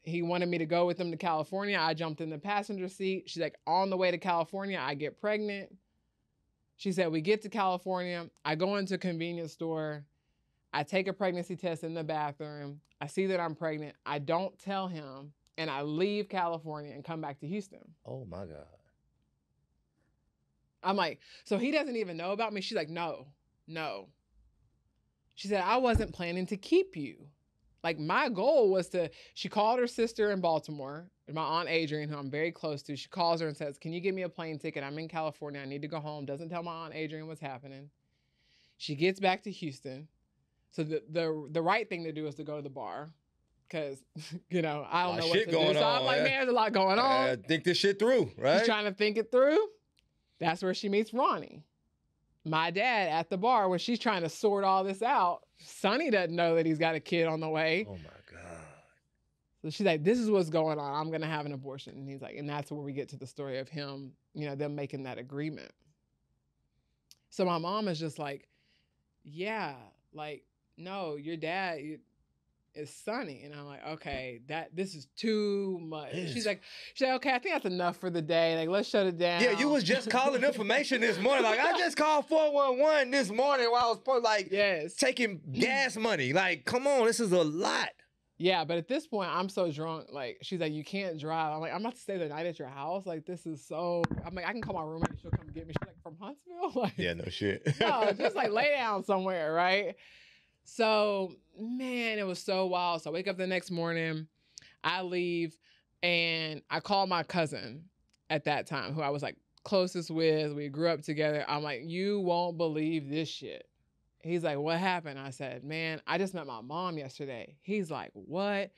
B: He wanted me to go with him to California. I jumped in the passenger seat. She's like, on the way to California, I get pregnant. She said, we get to California. I go into a convenience store. I take a pregnancy test in the bathroom. I see that I'm pregnant. I don't tell him. and I leave California and come back to Houston.
A: Oh my God.
B: I'm like, so he doesn't even know about me? She's like, no. She said, I wasn't planning to keep you. Like, my goal was she called her sister in Baltimore, my Aunt Adrienne, who I'm very close to. She calls her and says, can you get me a plane ticket? I'm in California. I need to go home. Doesn't tell my Aunt Adrienne what's happening. She gets back to Houston. So the right thing to do is to go to the bar. Because, I don't know what to do. So I'm like, man, there's a lot going on.
A: Think this shit through, right?
B: She's trying to think it through. That's where she meets Ronnie. My dad at the bar where she's trying to sort all this out. Sonny doesn't know that he's got a kid on the way.
A: Oh my God.
B: So she's like, this is what's going on. I'm going to have an abortion. And he's like, and that's where we get to the story of him, them making that agreement. So my mom is just like, yeah, like, no, your dad is Sonny. And I'm like, okay, this is too much. She's like, okay, I think that's enough for the day. Like, let's shut it down.
A: Yeah, you was just calling information this morning. Like, I just called 411 this morning while I was taking gas money. Like, come on, this is a lot.
B: Yeah, but at this point, I'm so drunk. Like, she's like, you can't drive. I'm like, I'm about to stay the night at your house. Like, this is so... I'm like, I can call my roommate. She'll come get me. She's like, from Huntsville? Like,
A: yeah, no shit.
B: No, just like lay down somewhere, right? So, man, it was so wild. So I wake up the next morning. I leave, and I call my cousin at that time, who I was like closest with. We grew up together. I'm like, you won't believe this shit. He's like, what happened? I said, man, I just met my mom yesterday. He's like, what?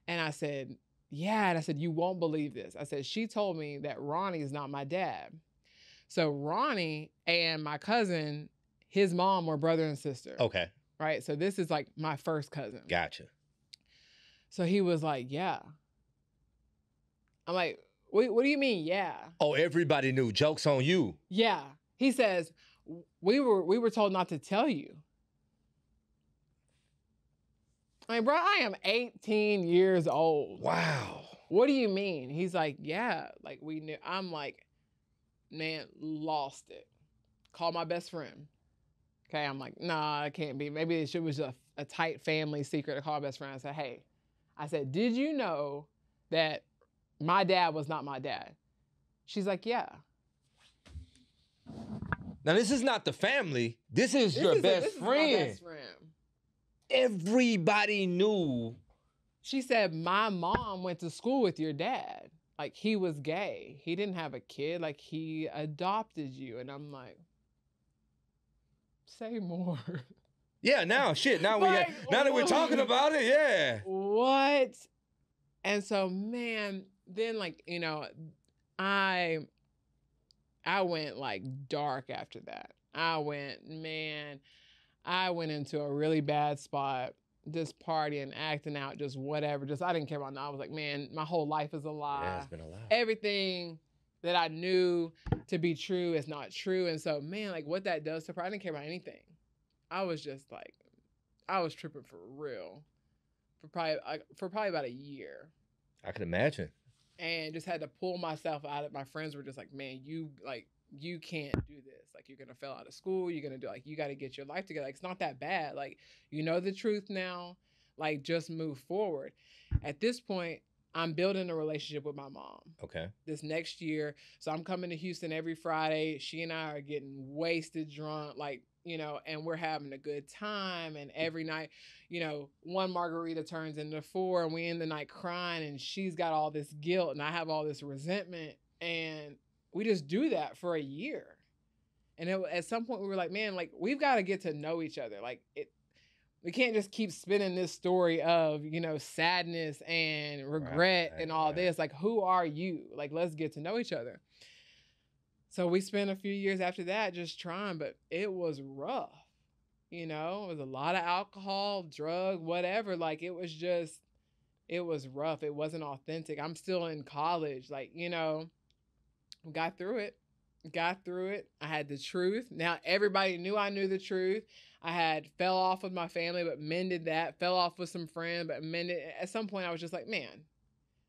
B: And I said, yeah. And I said, you won't believe this. I said, she told me that Ronnie is not my dad. So Ronnie and my cousin, his mom were brother and sister.
A: Okay.
B: Right? So this is like my first cousin.
A: Gotcha.
B: So he was like, yeah. I'm like, what do you mean, yeah?
A: Oh, everybody knew. Joke's on you.
B: Yeah. He says, we were told not to tell you. I mean, bro, I am 18 years old.
A: Wow.
B: What do you mean? He's like, yeah, like we knew. I'm like, man, lost it. Call my best friend. Okay, I'm like, nah, it can't be. Maybe it was a tight family secret to call my best friend. I said, hey, did you know that my dad was not my dad? She's like, yeah.
A: Now, this is not the family. This is your best friend.
B: My best friend.
A: Everybody knew.
B: She said, my mom went to school with your dad. Like, he was gay. He didn't have a kid. Like, he adopted you. And I'm like, say more.
A: Yeah, now, shit. Now, now that we're talking about it, yeah.
B: What? And so, man, then, like, I went like dark after that. I went into a really bad spot, just partying, acting out, just whatever. I didn't care about it. I was like, man, my whole life is a lie.
A: Yeah, it's been a lie.
B: Everything that I knew to be true is not true. And so, man, like what that does to her, I didn't care about anything. I was just like, I was tripping for real for probably about a year.
A: I can imagine.
B: And just had to pull myself out of it. My friends were just like, man, you can't do this. Like, you're going to fail out of school. You're going to you got to get your life together. Like, it's not that bad. Like, you know the truth now. Like, just move forward. At this point, I'm building a relationship with my mom.
A: Okay. This
B: next year. So I'm coming to Houston every Friday. She and I are getting wasted, drunk, like, and we're having a good time. And every night, one margarita turns into 4 and we end the night crying and she's got all this guilt and I have all this resentment. And we just do that for a year. And at some point we were like, man, like we've got to get to know each other. Like we can't just keep spinning this story of, sadness and regret and all this. Like, who are you? Like, let's get to know each other. So we spent a few years after that just trying, but it was rough. It was a lot of alcohol, drug, whatever. Like, it was rough. It wasn't authentic. I'm still in college. Like, got through it. I had the truth. Now everybody knew I knew the truth. I had fell off with my family, but mended that. Fell off with some friends, but mended. At some point I was just like, man,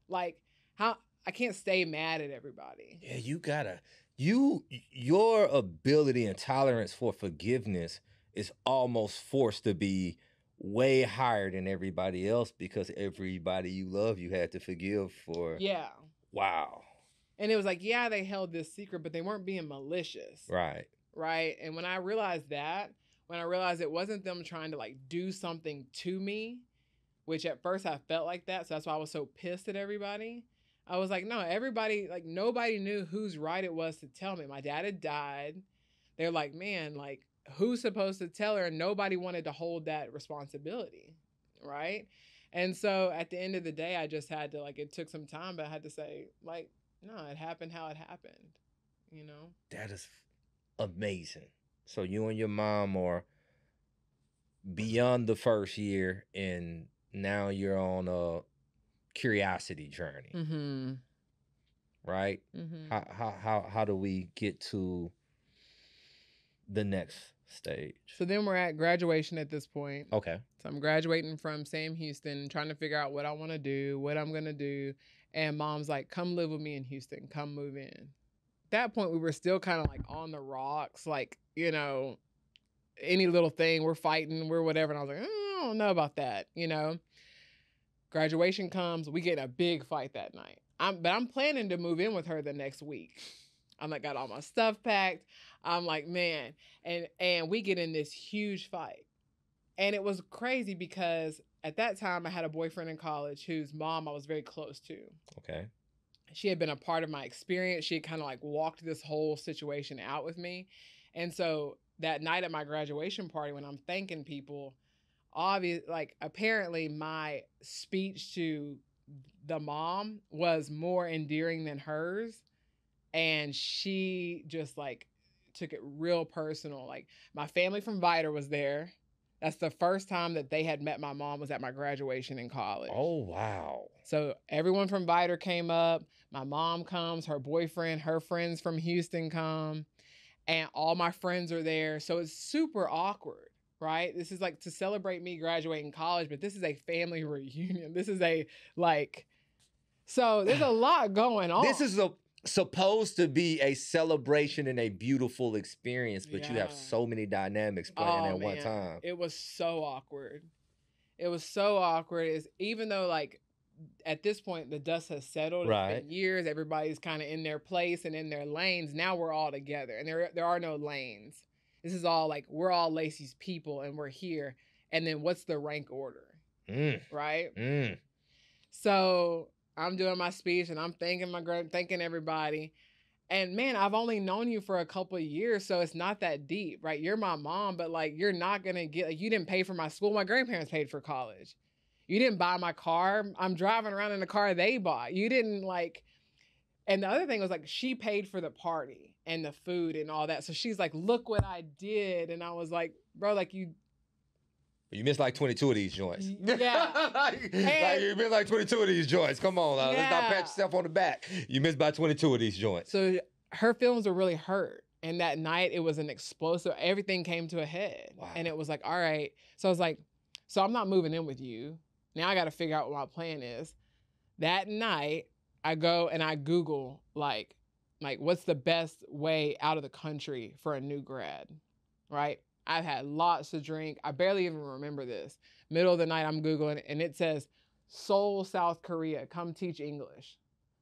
B: like how I can't stay mad at everybody.
A: Yeah, you gotta. Your ability and tolerance for forgiveness is almost forced to be way higher than everybody else because everybody you love you had to forgive for.
B: Yeah.
A: Wow.
B: And it was like, yeah, they held this secret, but they weren't being malicious.
A: Right.
B: Right. And when I realized that, when I realized it wasn't them trying to like do something to me, which at first I felt like that. So that's why I was so pissed at everybody. I was like, no, everybody, like nobody knew whose right it was to tell me. My dad had died. They're like, man, like who's supposed to tell her? And nobody wanted to hold that responsibility. Right. And so at the end of the day, I just had to like, it took some time, but I had to say like, no, it happened how it happened, you know?
A: That is amazing. So you and your mom are beyond the first year and now you're on a curiosity journey.
B: Mm-hmm.
A: Right?
B: Mm-hmm.
A: How do we get to the next stage?
B: So then we're at graduation at this point.
A: Okay.
B: So I'm graduating from Sam Houston, trying to figure out what I want to do, what I'm going to do. And mom's like, come live with me in Houston. Come move in. At that point, we were still kind of like on the rocks. Like, you know, any little thing, we're fighting, we're whatever. And I was like, I don't know about that, you know. Graduation comes, we get in a big fight that night. But I'm planning to move in with her the next week. I'm like, got all my stuff packed. I'm like, man. And we get in this huge fight. And it was crazy because at that time I had a boyfriend in college whose mom I was very close to.
A: Okay. She
B: had been a part of my experience. She had kind of like walked this whole situation out with me. And so that night at my graduation party, when I'm thanking people, apparently my speech to the mom was more endearing than hers. And she just like took it real personal. Like my family from Viter was there. That's the first time that they had met my mom was at my graduation in college.
A: Oh, wow.
B: So everyone from Viter came up. My mom comes, her boyfriend, her friends from Houston come, and all my friends are there. So it's super awkward, right? This is like to celebrate me graduating college, but this is a family reunion. This is so there's a lot going on.
A: This is supposed to be a celebration and a beautiful experience, but you have so many dynamics playing at one time.
B: It was so awkward. It was so awkward. Even though like at this point the dust has settled,
A: right.
B: It's been years, everybody's kind of in their place and in their lanes. Now we're all together and there are no lanes. This is all like we're all Lacey's people and we're here. And then what's the rank order? Right? So I'm doing my speech and I'm thanking everybody. And man, I've only known you for a couple of years, so it's not that deep, right? You're my mom, but like you're not gonna get like you didn't pay for my school. My grandparents paid for college. You didn't buy my car. I'm driving around in the car they bought. You didn't like. And the other thing was like she paid for the party and the food and all that. So she's like, look what I did. And I was like, bro, like you
A: missed like 22 of these joints.
B: Yeah.
A: like you missed like 22 of these joints. Come on, let's not pat yourself on the back. You missed by 22 of these joints.
B: So her feelings were really hurt. And that night it was an explosive, everything came to a head. Wow. And it was like, all right. So I was like, so I'm not moving in with you. Now I got to figure out what my plan is. That night I go and I Google like what's the best way out of the country for a new grad, right? I've had lots to drink. I barely even remember this. Middle of the night, I'm Googling and it says, Seoul, South Korea, come teach English.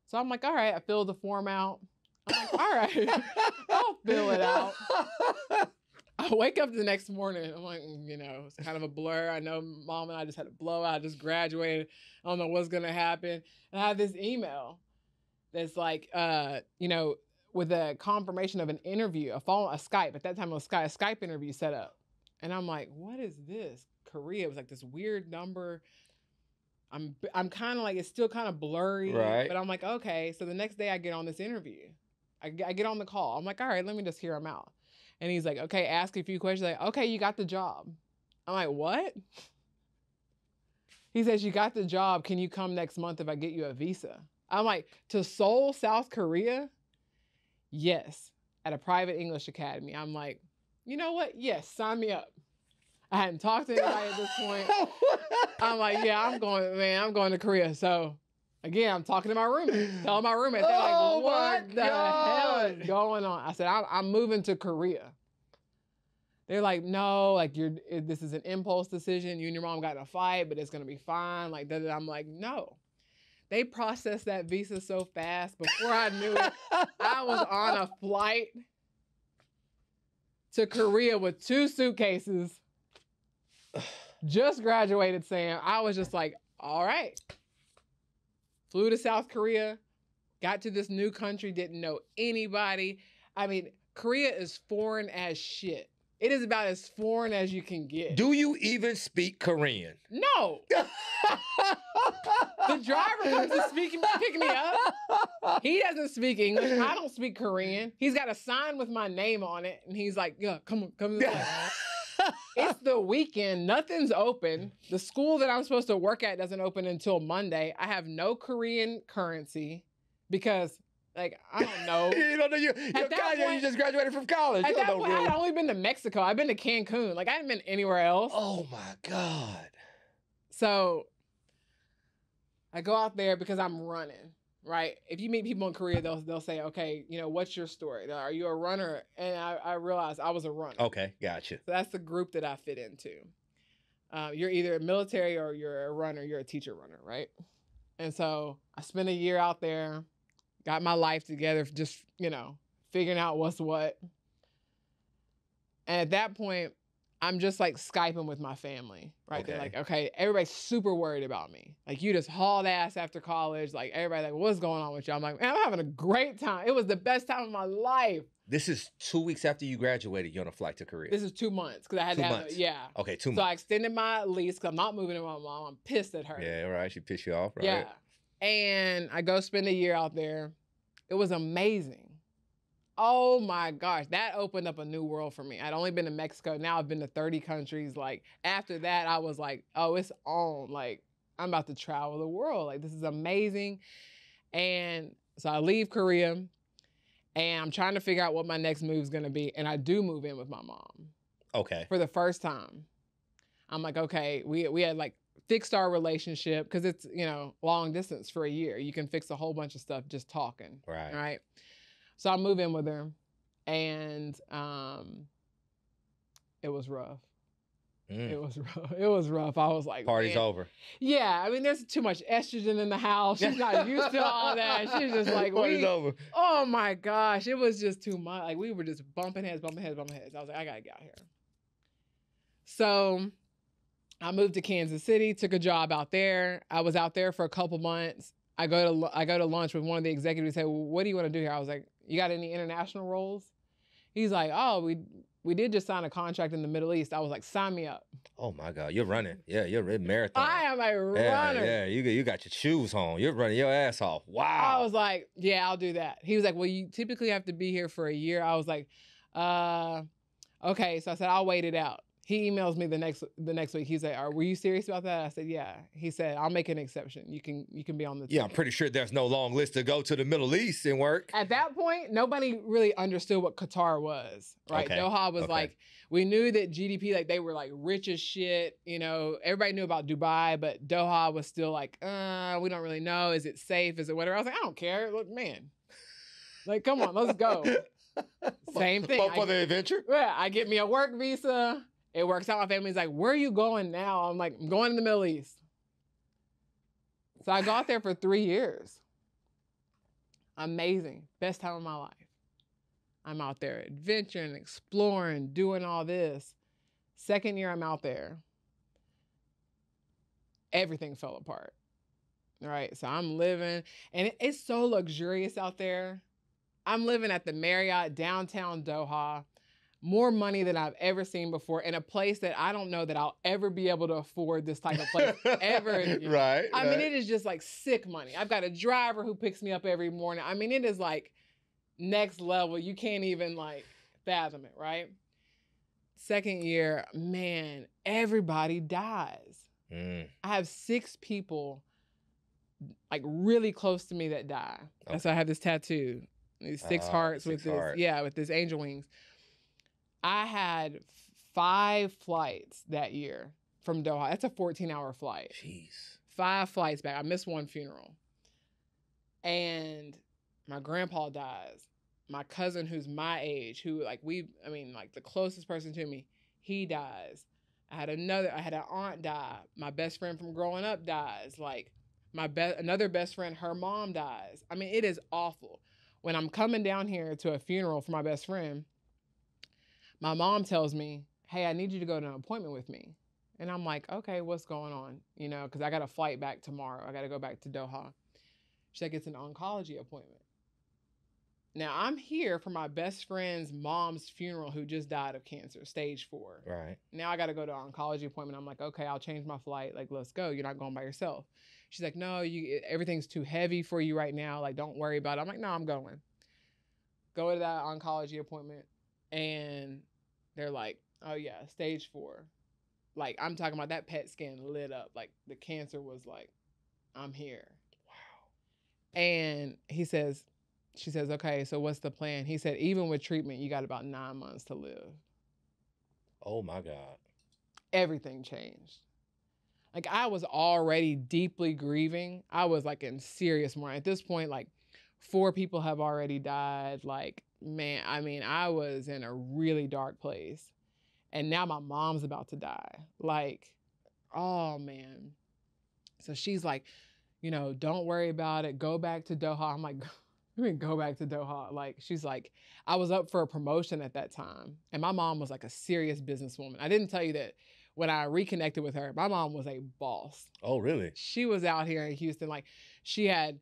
B: So I'm like, all right, I filled the form out. I'm like, all right, I'll fill it out. I wake up the next morning. I'm like, it's kind of a blur. I know mom and I just had a blowout. I just graduated. I don't know what's going to happen. And I have this email that's like, with a confirmation of an interview, a Skype. At that time, it was a Skype interview set up. And I'm like, what is this? Korea. It was like this weird number. I'm kind of like, it's still kind of blurry.
A: Right.
B: But I'm like, okay. So the next day I get on this interview. I get on the call. I'm like, all right, let me just hear him out. And he's like, okay, ask a few questions. Like, okay, you got the job. I'm like, what? He says, you got the job. Can you come next month if I get you a visa? I'm like, to Seoul, South Korea? Yes, at a private English academy. I'm like, you know what? Yes, sign me up. I hadn't talked to anybody at this point. I'm like, yeah, I'm going to Korea. So again, I'm talking to my roommate. Tell my roommate, they're like, what the hell is going on? I said, I'm moving to Korea. They're like, no, like this is an impulse decision. You and your mom got in a fight, but it's gonna be fine. Like that. I'm like, no. They processed that visa so fast. Before I knew it, I was on a flight to Korea with 2 suitcases. Just graduated, Sam. I was just like, all right. Flew to South Korea, got to this new country, didn't know anybody. I mean, Korea is foreign as shit. It is about as foreign as you can get.
A: Do you even speak Korean?
B: No. The driver comes to pick me up. He doesn't speak English. I don't speak Korean. He's got a sign with my name on it, and he's like, yeah, come on. It's the weekend. Nothing's open. The school that I'm supposed to work at doesn't open until Monday. I have no Korean currency because, like, I don't know.
A: You don't know you just graduated from college.
B: At that point, I had only been to Mexico. I've been to Cancun. Like, I hadn't been anywhere else.
A: Oh my God.
B: So I go out there because I'm running, right? If you meet people in Korea, they'll say, okay, you know, what's your story? Are you a runner? And I realized I was a runner.
A: Okay, gotcha.
B: So that's the group that I fit into. You're either a military or you're a runner. You're a teacher runner, right? And so I spent a year out there, got my life together, just, you know, figuring out what's what. And at that point, I'm just like Skyping with my family, right?
A: Okay.
B: They're like, okay, everybody's super worried about me. Like, you just hauled ass after college. Like, everybody like, what's going on with you? I'm like, man, I'm having a great time. It was the best time of my life.
A: This is 2 weeks after you graduated. You're on a flight to Korea.
B: This is 2 months because I had
A: 2
B: to have
A: months.
B: yeah.
A: Okay, 2 months.
B: So I extended my lease because I'm not moving to my mom. I'm pissed at her.
A: Yeah, right. She pissed you off, right?
B: Yeah. And I go spend a year out there. It was amazing. Oh my gosh, that opened up a new world for me. I'd only been to Mexico. Now I've been to 30 countries. Like, after that, I was like, oh, it's on. Like, I'm about to travel the world. Like, this is amazing. And so I leave Korea, and I'm trying to figure out what my next move is going to be. And I do move in with my mom.
A: Okay.
B: For the first time. I'm like, okay, we had like fixed our relationship because it's, you know, long distance for a year. You can fix a whole bunch of stuff just talking.
A: Right.
B: Right. So I move in with her, and it was rough. It was rough. It was rough. I was like,
A: party's
B: man.
A: over.
B: Yeah, I mean, there's too much estrogen in the house. She's not used to all that. She's just like,
A: party's over.
B: Oh my gosh, it was just too much. Like, we were just bumping heads. I was like, I gotta get out here. So I moved to Kansas City, took a job out there. I was out there for a couple months. I go to lunch with one of the executives. Say, well, what do you want to do here? I was like, you got any international roles? He's like, oh, we did just sign a contract in the Middle East. I was like, sign me up.
A: Oh my God, you're running. Yeah, you're in marathon.
B: I am a runner.
A: Yeah, you got your shoes on. You're running your ass off. Wow.
B: I was like, yeah, I'll do that. He was like, well, you typically have to be here for a year. I was like, okay. So I said, I'll wait it out. He emails me the next week. He's like, were you serious about that? I said, yeah. He said, I'll make an exception. You can be on the team.
A: Yeah, I'm pretty sure there's no long list to go to the Middle East and work.
B: At that point, nobody really understood what Qatar was, right?
A: Okay.
B: Doha was like, we knew that GDP, like, they were like rich as shit. You know, everybody knew about Dubai, but Doha was still like, we don't really know. Is it safe? Is it whatever? I was like, I don't care. Look, man, like, come on, let's go. Same thing.
A: For the adventure?
B: Yeah, I get me a work visa. It works out. My family's like, where are you going now? I'm like, I'm going to the Middle East. So I got there for 3 years. Amazing. Best time of my life. I'm out there adventuring, exploring, doing all this. Second year I'm out there, everything fell apart. All right, so I'm living, and it's so luxurious out there. I'm living at the Marriott downtown Doha. More money than I've ever seen before, in a place that I don't know that I'll ever be able to afford this type of place ever again.
A: Right.
B: I mean, it is just like sick money. I've got a driver who picks me up every morning. I mean, it is like next level. You can't even like fathom it, right? Second year, man, everybody dies. I have 6 people like really close to me that die.
A: Okay.
B: That's why I have this tattoo. These 6 hearts
A: 6
B: with this,
A: hearts.
B: with this angel wings. I had 5 flights that year from Doha. That's a 14-hour flight.
A: Jeez.
B: 5 flights back. I missed 1 funeral. And my grandpa dies. My cousin, who's my age, who like the closest person to me, he dies. I had an aunt die. My best friend from growing up dies. Like another best friend, her mom dies. I mean, it is awful. When I'm coming down here to a funeral for my best friend, my mom tells me, hey, I need you to go to an appointment with me. And I'm like, okay, what's going on? You know, because I got a flight back tomorrow. I got to go back to Doha. She's like, it's an oncology appointment. Now, I'm here for my best friend's mom's funeral who just died of cancer, stage 4.
A: Right.
B: Now I got to go to an oncology appointment. I'm like, okay, I'll change my flight. Like, let's go. You're not going by yourself. She's like, no, everything's too heavy for you right now. Like, don't worry about it. I'm like, no, I'm going. Go to that oncology appointment. And they're like, oh, yeah, stage 4. Like, I'm talking about that PET scan lit up. Like, the cancer was like, I'm here. Wow. And she says, okay, so what's the plan? He said, even with treatment, you got about 9 months to live.
A: Oh, my God.
B: Everything changed. Like, I was already deeply grieving. I was, like, in serious mourning. At this point, like, 4 people have already died. Like, man, I mean, I was in a really dark place. And now my mom's about to die. Like, oh, man. So she's like, you know, don't worry about it. Go back to Doha. I'm like, I mean, go back to Doha. Like, she's like, I was up for a promotion at that time. And my mom was like a serious businesswoman. I didn't tell you that when I reconnected with her, my mom was a boss.
A: Oh, really?
B: She was out here in Houston. Like, she had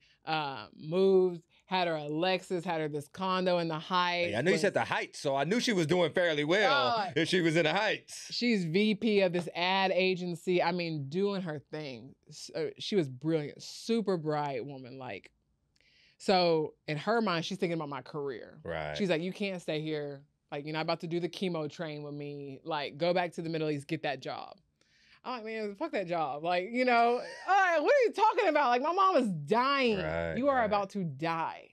B: moved, had her Alexis, had her this condo in the Heights.
A: Hey, I knew you said the Heights, so I knew she was doing fairly well if she was in the Heights.
B: She's VP of this ad agency. I mean, doing her thing. She was brilliant, super bright woman. Like, so in her mind, she's thinking about my career.
A: Right.
B: She's like, you can't stay here. Like, you're not about to do the chemo train with me. Like, go back to the Middle East, get that job. I'm like, man, fuck that job. Like, you know, what are you talking about? Like, my mom is dying.
A: Right,
B: you are about to die.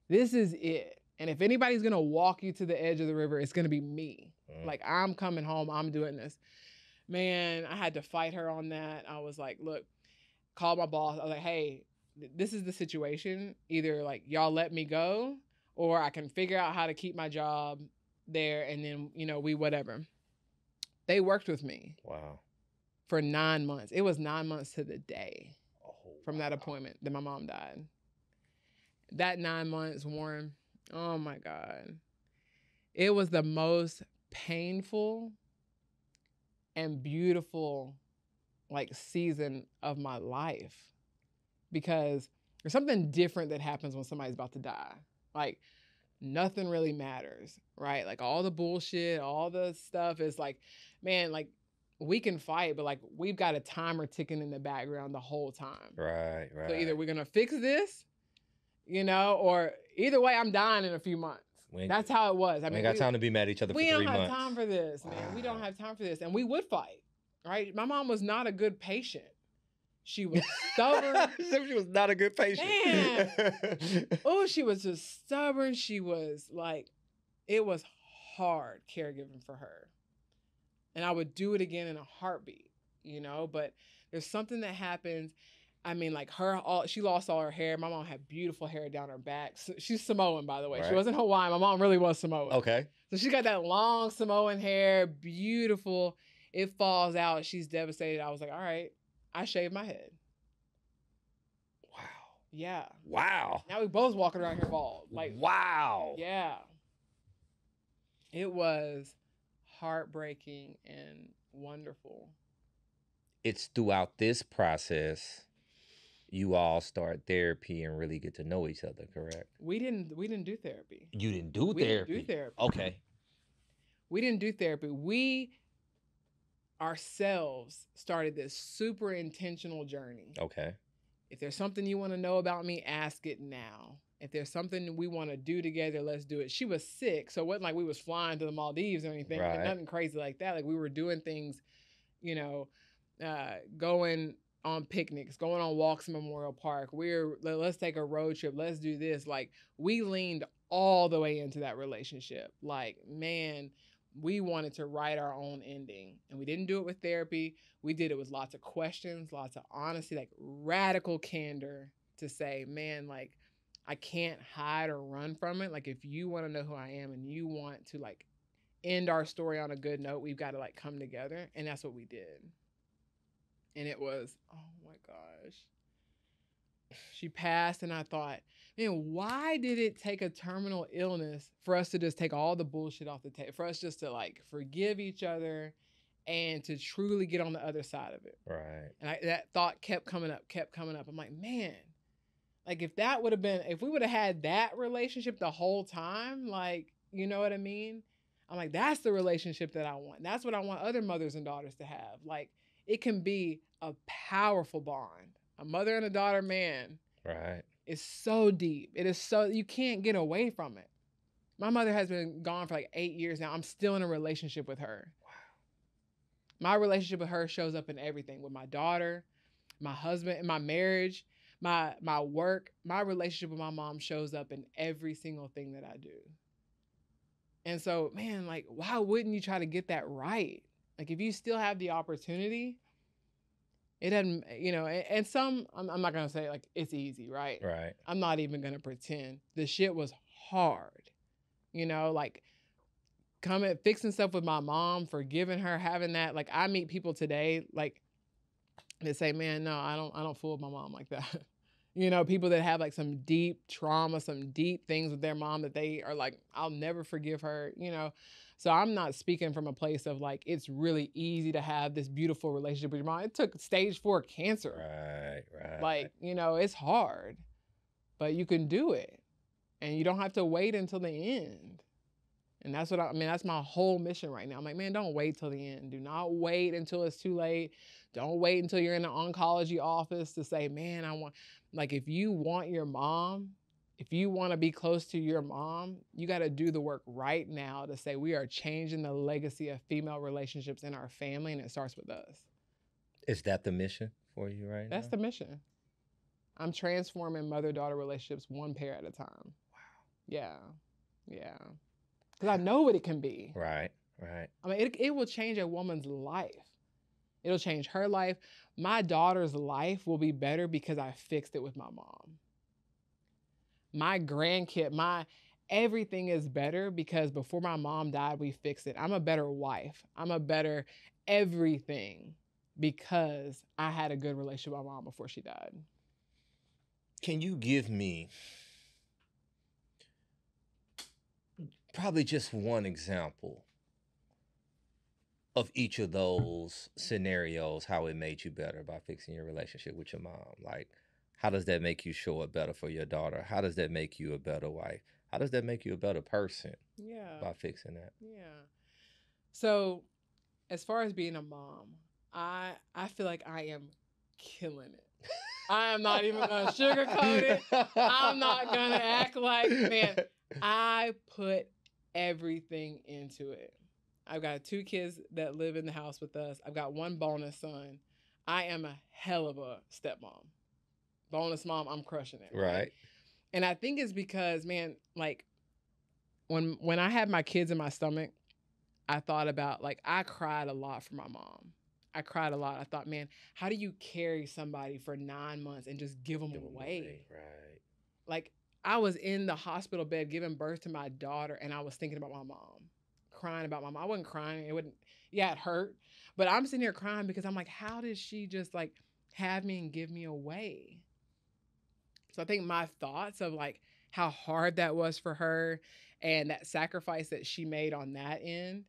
B: This is it. And if anybody's going to walk you to the edge of the river, it's going to be me. Like, I'm coming home. I'm doing this. Man, I had to fight her on that. I was like, look, call my boss. I was like, hey, this is the situation. Either, like, y'all let me go, or I can figure out how to keep my job there, and then, you know, whatever. They worked with me.
A: Wow. For
B: 9 months. It was 9 months to the day from that appointment that my mom died. That 9 months, Warren, oh my God. It was the most painful and beautiful, like, season of my life, because there's something different that happens when somebody's about to die. Like, nothing really matters, right? Like, all the bullshit, all the stuff is like, man, like, we can fight, but, like, we've got a timer ticking in the background the whole time.
A: Right.
B: So either we're going to fix this, you know, or either way, I'm dying in a few months. That's how it was. I mean,
A: we ain't got time to be mad at each other for 3 months.
B: We don't have time for this, man. Wow. We don't have time for this. And we would fight, right? My mom was not a good patient. She was stubborn.
A: She was not a good patient.
B: Man. Oh, she was just stubborn. She was like, it was hard caregiving for her. And I would do it again in a heartbeat, you know, but there's something that happens. I mean, like, she lost all her hair. My mom had beautiful hair down her back. So she's Samoan, by the way. Right. She wasn't Hawaiian. My mom really was Samoan.
A: Okay.
B: So she got that long Samoan hair, beautiful. It falls out. She's devastated. I was like, all right, I shaved my head.
A: Wow.
B: Yeah.
A: Wow.
B: Now we both walking around here bald. Like,
A: wow.
B: Yeah. It was heartbreaking and wonderful.
A: It's throughout this process you all start therapy and really get to know each other, correct?
B: We didn't do therapy.
A: You didn't do therapy?
B: We didn't do therapy.
A: Okay.
B: We didn't do therapy. We ourselves started this super intentional journey.
A: Okay.
B: If there's something you want to know about me, ask it now. If there's something we want to do together, let's do it. She was sick, so it wasn't like we was flying to the Maldives or anything.
A: Right.
B: Like, nothing crazy like that. Like, we were doing things, you know, going on picnics, going on walks in Memorial Park. Let's take a road trip. Let's do this. Like, we leaned all the way into that relationship. Like, man, we wanted to write our own ending. And we didn't do it with therapy. We did it with lots of questions, lots of honesty, like radical candor to say, man, like, I can't hide or run from it. Like, if you want to know who I am and you want to, like, end our story on a good note, we've got to like come together. And that's what we did. And it was, oh my gosh. She passed, and I thought, man, why did it take a terminal illness for us to just take all the bullshit off the table, for us just to like forgive each other and to truly get on the other side of it?
A: Right.
B: And that thought kept coming up. I'm like, man, like if that would have been, if we would have had that relationship the whole time, like, you know what I mean? I'm like, that's the relationship that I want. That's what I want other mothers and daughters to have. Like, it can be a powerful bond. A mother and a daughter, man.
A: Right.
B: It's so deep. It is so, you can't get away from it. My mother has been gone for like 8 years now. I'm still in a relationship with her. Wow. My relationship with her shows up in everything, with my daughter, my husband, and my marriage, my work. My relationship with my mom shows up in every single thing that I do. And so, man, like, why wouldn't you try to get that right? Like, if you still have the opportunity, it doesn't, you know, and some, I'm not going to say like it's easy, right?
A: Right.
B: I'm not even going to pretend. The shit was hard, you know, like coming, fixing stuff with my mom, forgiving her, having that. Like, I meet people today, like, that say, man, no, I don't fool with my mom like that. You know, people that have like some deep trauma, some deep things with their mom that they are like, I'll never forgive her, you know. So I'm not speaking from a place of like, it's really easy to have this beautiful relationship with your mom. It took stage 4 cancer.
A: Right.
B: Like, you know, it's hard, but you can do it. And you don't have to wait until the end. And that's what I mean, that's my whole mission right now. I'm like, man, don't wait till the end. Do not wait until it's too late. Don't wait until you're in the oncology office to say, man, I want, like, if you want your mom, if you want to be close to your mom, you got to do the work right now to say we are changing the legacy of female relationships in our family, and it starts with us.
A: Is that the mission for you right now?
B: That's the mission. I'm transforming mother-daughter relationships one pair at a time. Wow. Yeah. Because I know what it can be.
A: Right.
B: I mean, it will change a woman's life. It'll change her life. My daughter's life will be better because I fixed it with my mom. My grandkid, everything is better because before my mom died, we fixed it. I'm a better wife. I'm a better everything because I had a good relationship with my mom before she died.
A: Can you give me probably just one example of each of those scenarios, how it made you better by fixing your relationship with your mom? Like, how does that make you show up better for your daughter? How does that make you a better wife? How does that make you a better person?
B: Yeah.
A: By fixing that?
B: Yeah. So as far as being a mom, I feel like I am killing it. I am not even going to sugarcoat it. I'm not going to act like, man, I put everything into it. I've got 2 kids that live in the house with us. I've got 1 bonus son. I am a hell of a stepmom. Bonus mom, I'm crushing it.
A: Right.
B: And I think it's because, man, like when I had my kids in my stomach, I thought about, like, I cried a lot for my mom. I cried a lot. I thought, man, how do you carry somebody for 9 months and just give them away?
A: Right.
B: Like, I was in the hospital bed giving birth to my daughter, and I was thinking about my mom, crying about my mom. I wasn't crying. It hurt. But I'm sitting here crying because I'm like, how did she just, like, have me and give me away? So I think my thoughts of, like, how hard that was for her and that sacrifice that she made on that end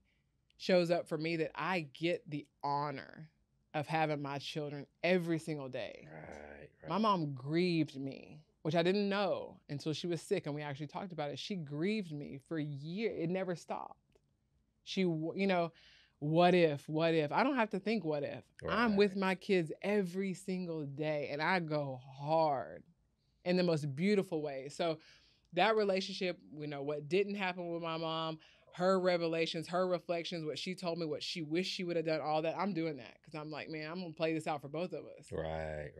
B: shows up for me that I get the honor of having my children every single day.
A: Right.
B: My mom grieved me, which I didn't know until she was sick and we actually talked about it. She grieved me for years. It never stopped. She, you know, what if? I don't have to think what if. Right. I'm with my kids every single day and I go hard in the most beautiful way. So that relationship, you know, what didn't happen with my mom, her revelations, her reflections, what she told me, what she wished she would have done, all that, I'm doing that because I'm like, man, I'm going to play this out for both of us.
A: Right.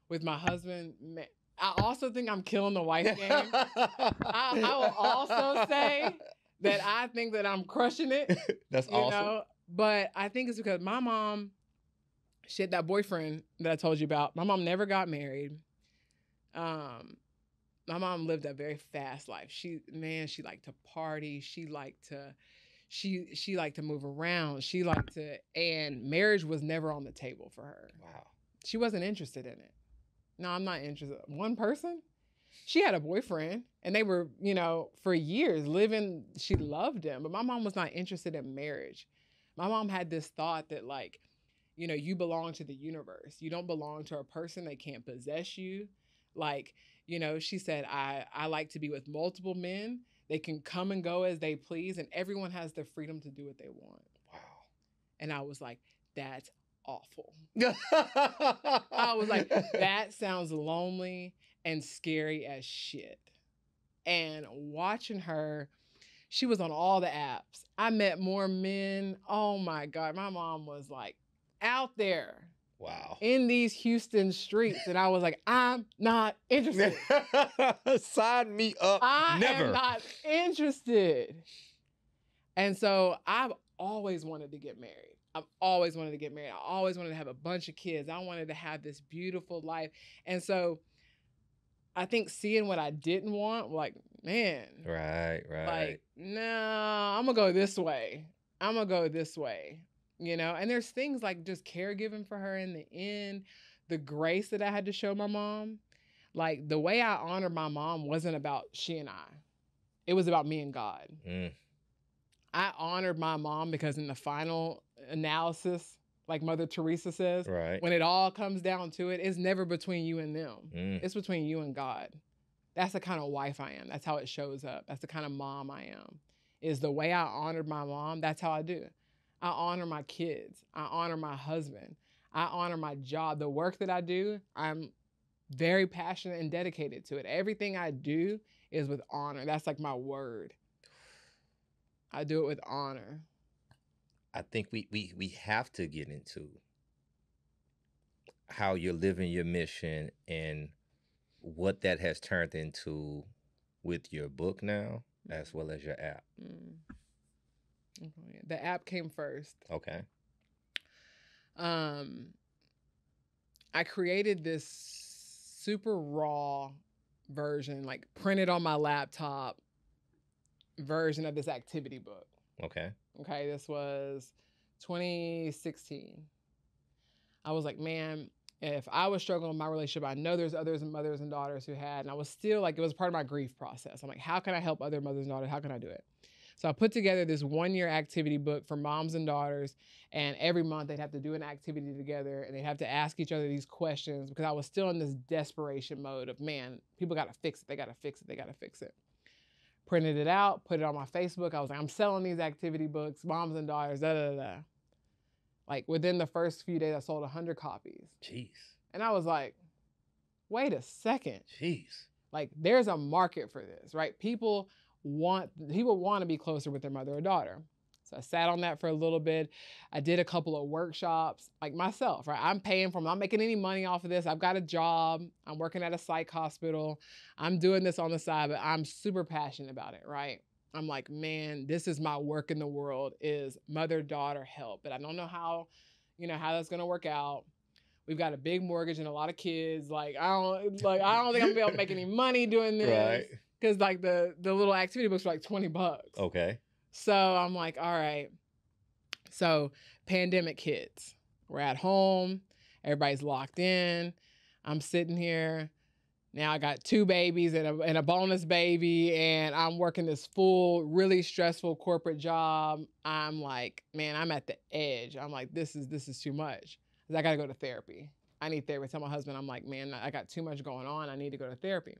B: With my husband, man, I also think I'm killing the wife game. I will also say that I think that I'm crushing it.
A: That's awesome.
B: Know? But I think it's because my mom, shit, that boyfriend that I told you about, my mom never got married. My mom lived a very fast life. She liked to party. She She liked to move around. She liked to, and marriage was never on the table for her.
A: Wow.
B: She wasn't interested in it. No, I'm not interested. One person? She had a boyfriend and they were, for years living, she loved him, but my mom was not interested in marriage. My mom had this thought that like, you belong to the universe. You don't belong to a person. They can't possess you. Like, she said, I like to be with multiple men. They can come and go as they please, and everyone has the freedom to do what they want.
A: Wow.
B: And I was like, that's awful. I was like, that sounds lonely and scary as shit. And watching her, she was on all the apps. I met more men. Oh my God. My mom was like out there.
A: Wow.
B: In these Houston streets. And I was like, I'm not interested.
A: Sign me up.
B: I
A: Never.
B: am not interested. And so I've always wanted to get married. I've always wanted to get married. I always wanted to have a bunch of kids. I wanted to have this beautiful life. And so I think seeing what I didn't want, like, man.
A: Right.
B: Like, no, I'm going to go this way. And there's things like just caregiving for her in the end, the grace that I had to show my mom. Like the way I honored my mom wasn't about she and I. It was about me and God. I honored my mom because in the final analysis, like Mother Teresa says,
A: right.
B: when it all comes down to it, it's never between you and them. It's between you and God. That's the kind of wife I am. That's how it shows up. That's the kind of mom I am. Is the way I honored my mom, that's how I do. I honor my kids. I honor my husband. I honor my job. The work that I do, I'm very passionate and dedicated to it. Everything I do is with honor. That's like my word. I do it with honor.
A: I think we have to get into how you're living your mission and what that has turned into with your book now, as well as your app.
B: The app came first.
A: Okay.
B: I created this super raw version, like printed on my laptop version of this activity book.
A: Okay.
B: This was 2016. I was like, man, if I was struggling with my relationship, I know there's others and mothers and daughters who had, and I was still like, it was part of my grief process. I'm like, how can I help other mothers and daughters? How can I do it? So I put together this 1-year activity book for moms and daughters, and every month they'd have to do an activity together, and they'd have to ask each other these questions because I was still in this desperation mode of, man, people got to fix it. They got to fix it. They got to fix it. Printed it out, put it on my Facebook. I was like, I'm selling these activity books, moms and daughters, Like within the first few days, I sold 100 copies.
A: Jeez.
B: And I was like, wait a second.
A: Jeez.
B: Like there's a market for this, right? People want to be closer with their mother or daughter. So I sat on that for a little bit. I did a couple of workshops, like myself, right? I'm paying for them. I'm not making any money off of this. I've got a job. I'm working at a psych hospital. I'm doing this on the side, but I'm super passionate about it, right? I'm like, man, this is my work in the world is mother-daughter help. But I don't know how that's going to work out. We've got a big mortgage and a lot of kids. I don't think I'm going to be able to make any money doing this.
A: Right.
B: Because like the little activity books were like $20.
A: Okay.
B: So I'm like, all right. So pandemic hits. We're at home. Everybody's locked in. I'm sitting here. Now I got 2 babies and a bonus baby, and I'm working this full, really stressful corporate job. I'm like, man, I'm at the edge. I'm like, this is too much. I got to go to therapy. I need therapy. I tell my husband, I'm like, man, I got too much going on. I need to go to therapy.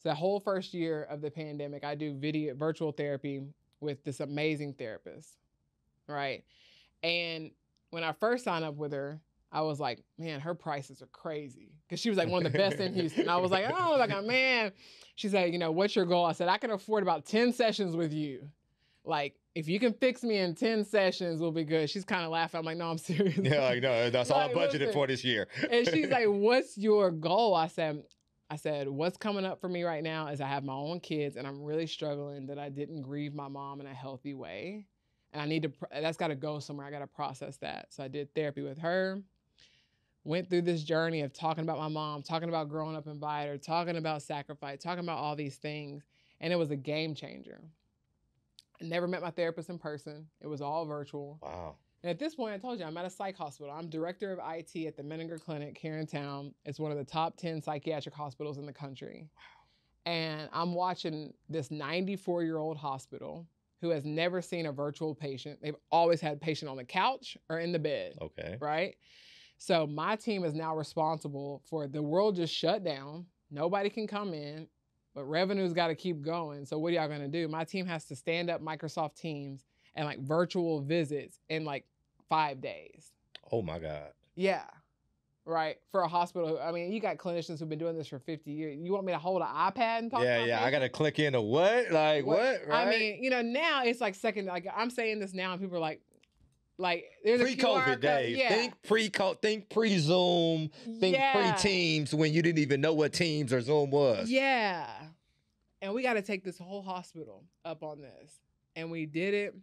B: So the whole first year of the pandemic, I do virtual therapy with this amazing therapist, right? And when I first signed up with her, I was like, man, her prices are crazy. Because she was like one of the best in Houston. I was like, man. She said, what's your goal? I said, I can afford about 10 sessions with you. Like, if you can fix me in 10 sessions, we'll be good. She's kind of laughing. I'm like, no, I'm serious.
A: Yeah, I know. That's all I budgeted
B: listen.
A: for this year.
B: And she's like, what's your goal? I said, what's coming up for me right now is I have my own kids and I'm really struggling that I didn't grieve my mom in a healthy way. And that's got to go somewhere. I got to process that. So I did therapy with her, went through this journey of talking about my mom, talking about growing up in Biter, talking about sacrifice, talking about all these things. And it was a game changer. I never met my therapist in person. It was all virtual.
A: Wow.
B: And at this point, I told you, I'm at a psych hospital. I'm director of IT at the Menninger Clinic here in town. It's one of the top 10 psychiatric hospitals in the country. And I'm watching this 94-year-old hospital who has never seen a virtual patient. They've always had a patient on the couch or in the bed.
A: Okay.
B: Right? So my team is now responsible for the world just shut down. Nobody can come in, but revenue's got to keep going. So what are y'all going to do? My team has to stand up Microsoft Teams and like virtual visits in like 5 days.
A: Oh my God.
B: Yeah. Right. For a hospital. I mean, you got clinicians who've been doing this for 50 years. You want me to hold an iPad and talk about
A: Yeah. I
B: patients?
A: got to click into what? Like what? Right?
B: I mean, you know, now it's like second, like I'm saying this now and people are like there's
A: pre-COVID
B: a QR
A: days.
B: Yeah.
A: Think pre-Zoom, think pre-Teams when you didn't even know what Teams or Zoom was.
B: Yeah. And we got to take this whole hospital up on this. And we did it.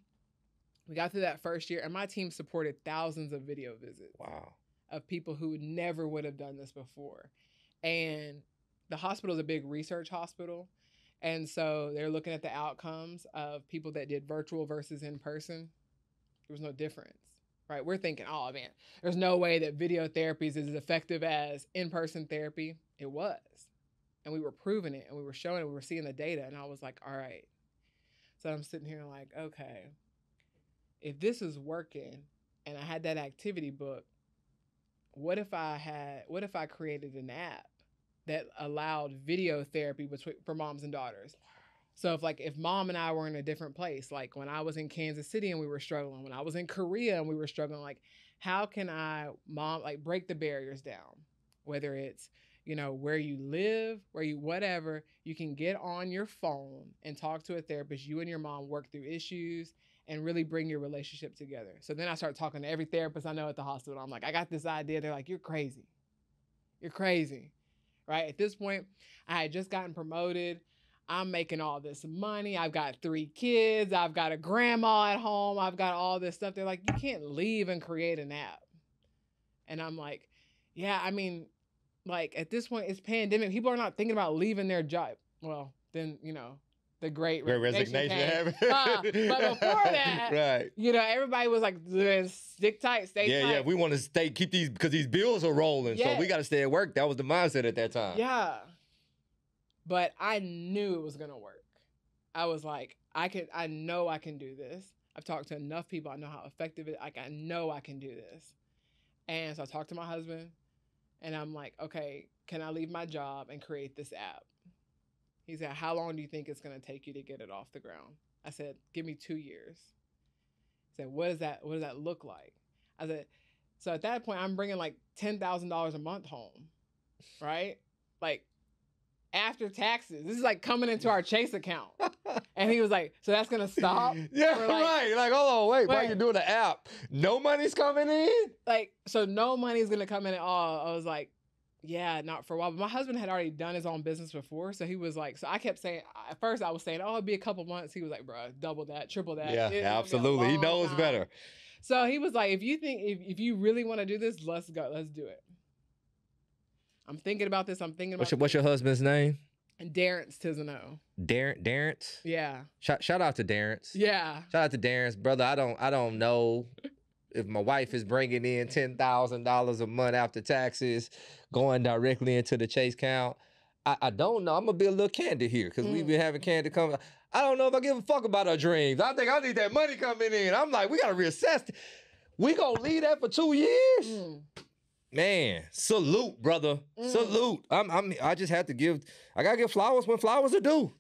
B: We got through that first year, and my team supported thousands of video visits.
A: Wow.
B: Of people who never would have done this before. And the hospital is a big research hospital. And so they're looking at the outcomes of people that did virtual versus in person. There was no difference, right? We're thinking, oh man, there's no way that video therapy is as effective as in-person therapy. It was. And we were proving it, and we were showing it, we were seeing the data. And I was like, all right. So I'm sitting here like, okay, if this is working and I had that activity book, what if I created an app that allowed video therapy for moms and daughters? So if mom and I were in a different place, like when I was in Kansas City and we were struggling, when I was in Korea and we were struggling, like how can I break the barriers down? Whether it's, you know, where you live, whatever, you can get on your phone and talk to a therapist. You and your mom work through issues and really bring your relationship together. So then I start talking to every therapist I know at the hospital. I'm like, I got this idea. They're like, you're crazy. You're crazy, right? At this point, I had just gotten promoted. I'm making all this money. I've got 3 kids. I've got a grandma at home. I've got all this stuff. They're like, you can't leave and create an app. And I'm like, yeah, I mean, like at this point, it's pandemic. People are not thinking about leaving their job. Well, then, you know, the great resignation. But before that,
A: right.
B: You know, everybody was like, stick tight, stay tight.
A: Yeah, we want to keep these, because these bills are rolling. So we got to stay at work. That was the mindset at that time.
B: Yeah. But I knew it was going to work. I was like, I know I can do this. I've talked to enough people. I know how effective it is. Like, I know I can do this. And so I talked to my husband and I'm like, okay, can I leave my job and create this app? He said, how long do you think it's going to take you to get it off the ground? I said, give me 2 years. He said, what does that look like? I said, so at that point, I'm bringing like $10,000 a month home, right? Like after taxes. This is like coming into our Chase account. And he was like, so that's going to stop?
A: Yeah, right. Like, hold on, wait, why are you doing the app? No money's coming in?
B: Like, so no money's going to come in at all. I was like, yeah, not for a while. But my husband had already done his own business before. So he was like, so I kept saying, at first I was saying, oh, it'd be a couple months. He was like, bro, double that, triple that.
A: Yeah, absolutely. He knows better.
B: So he was like, if you really want to do this, let's go. Let's do it. I'm thinking about this.
A: What's your husband's name?
B: Lacey Tezino.
A: Darrence?
B: Yeah.
A: Shout out to Darrence.
B: Yeah.
A: Shout out to Darrence. Brother, I don't know if my wife is bringing in $10,000 a month after taxes, going directly into the Chase account. I don't know. I'm going to be a little candid here because we've been having candid come. I don't know if I give a fuck about our dreams. I think I need that money coming in. I'm like, we got to reassess. We going to leave that for 2 years? Man, salute, brother. Salute. I just had to give, I gotta give flowers when flowers are due.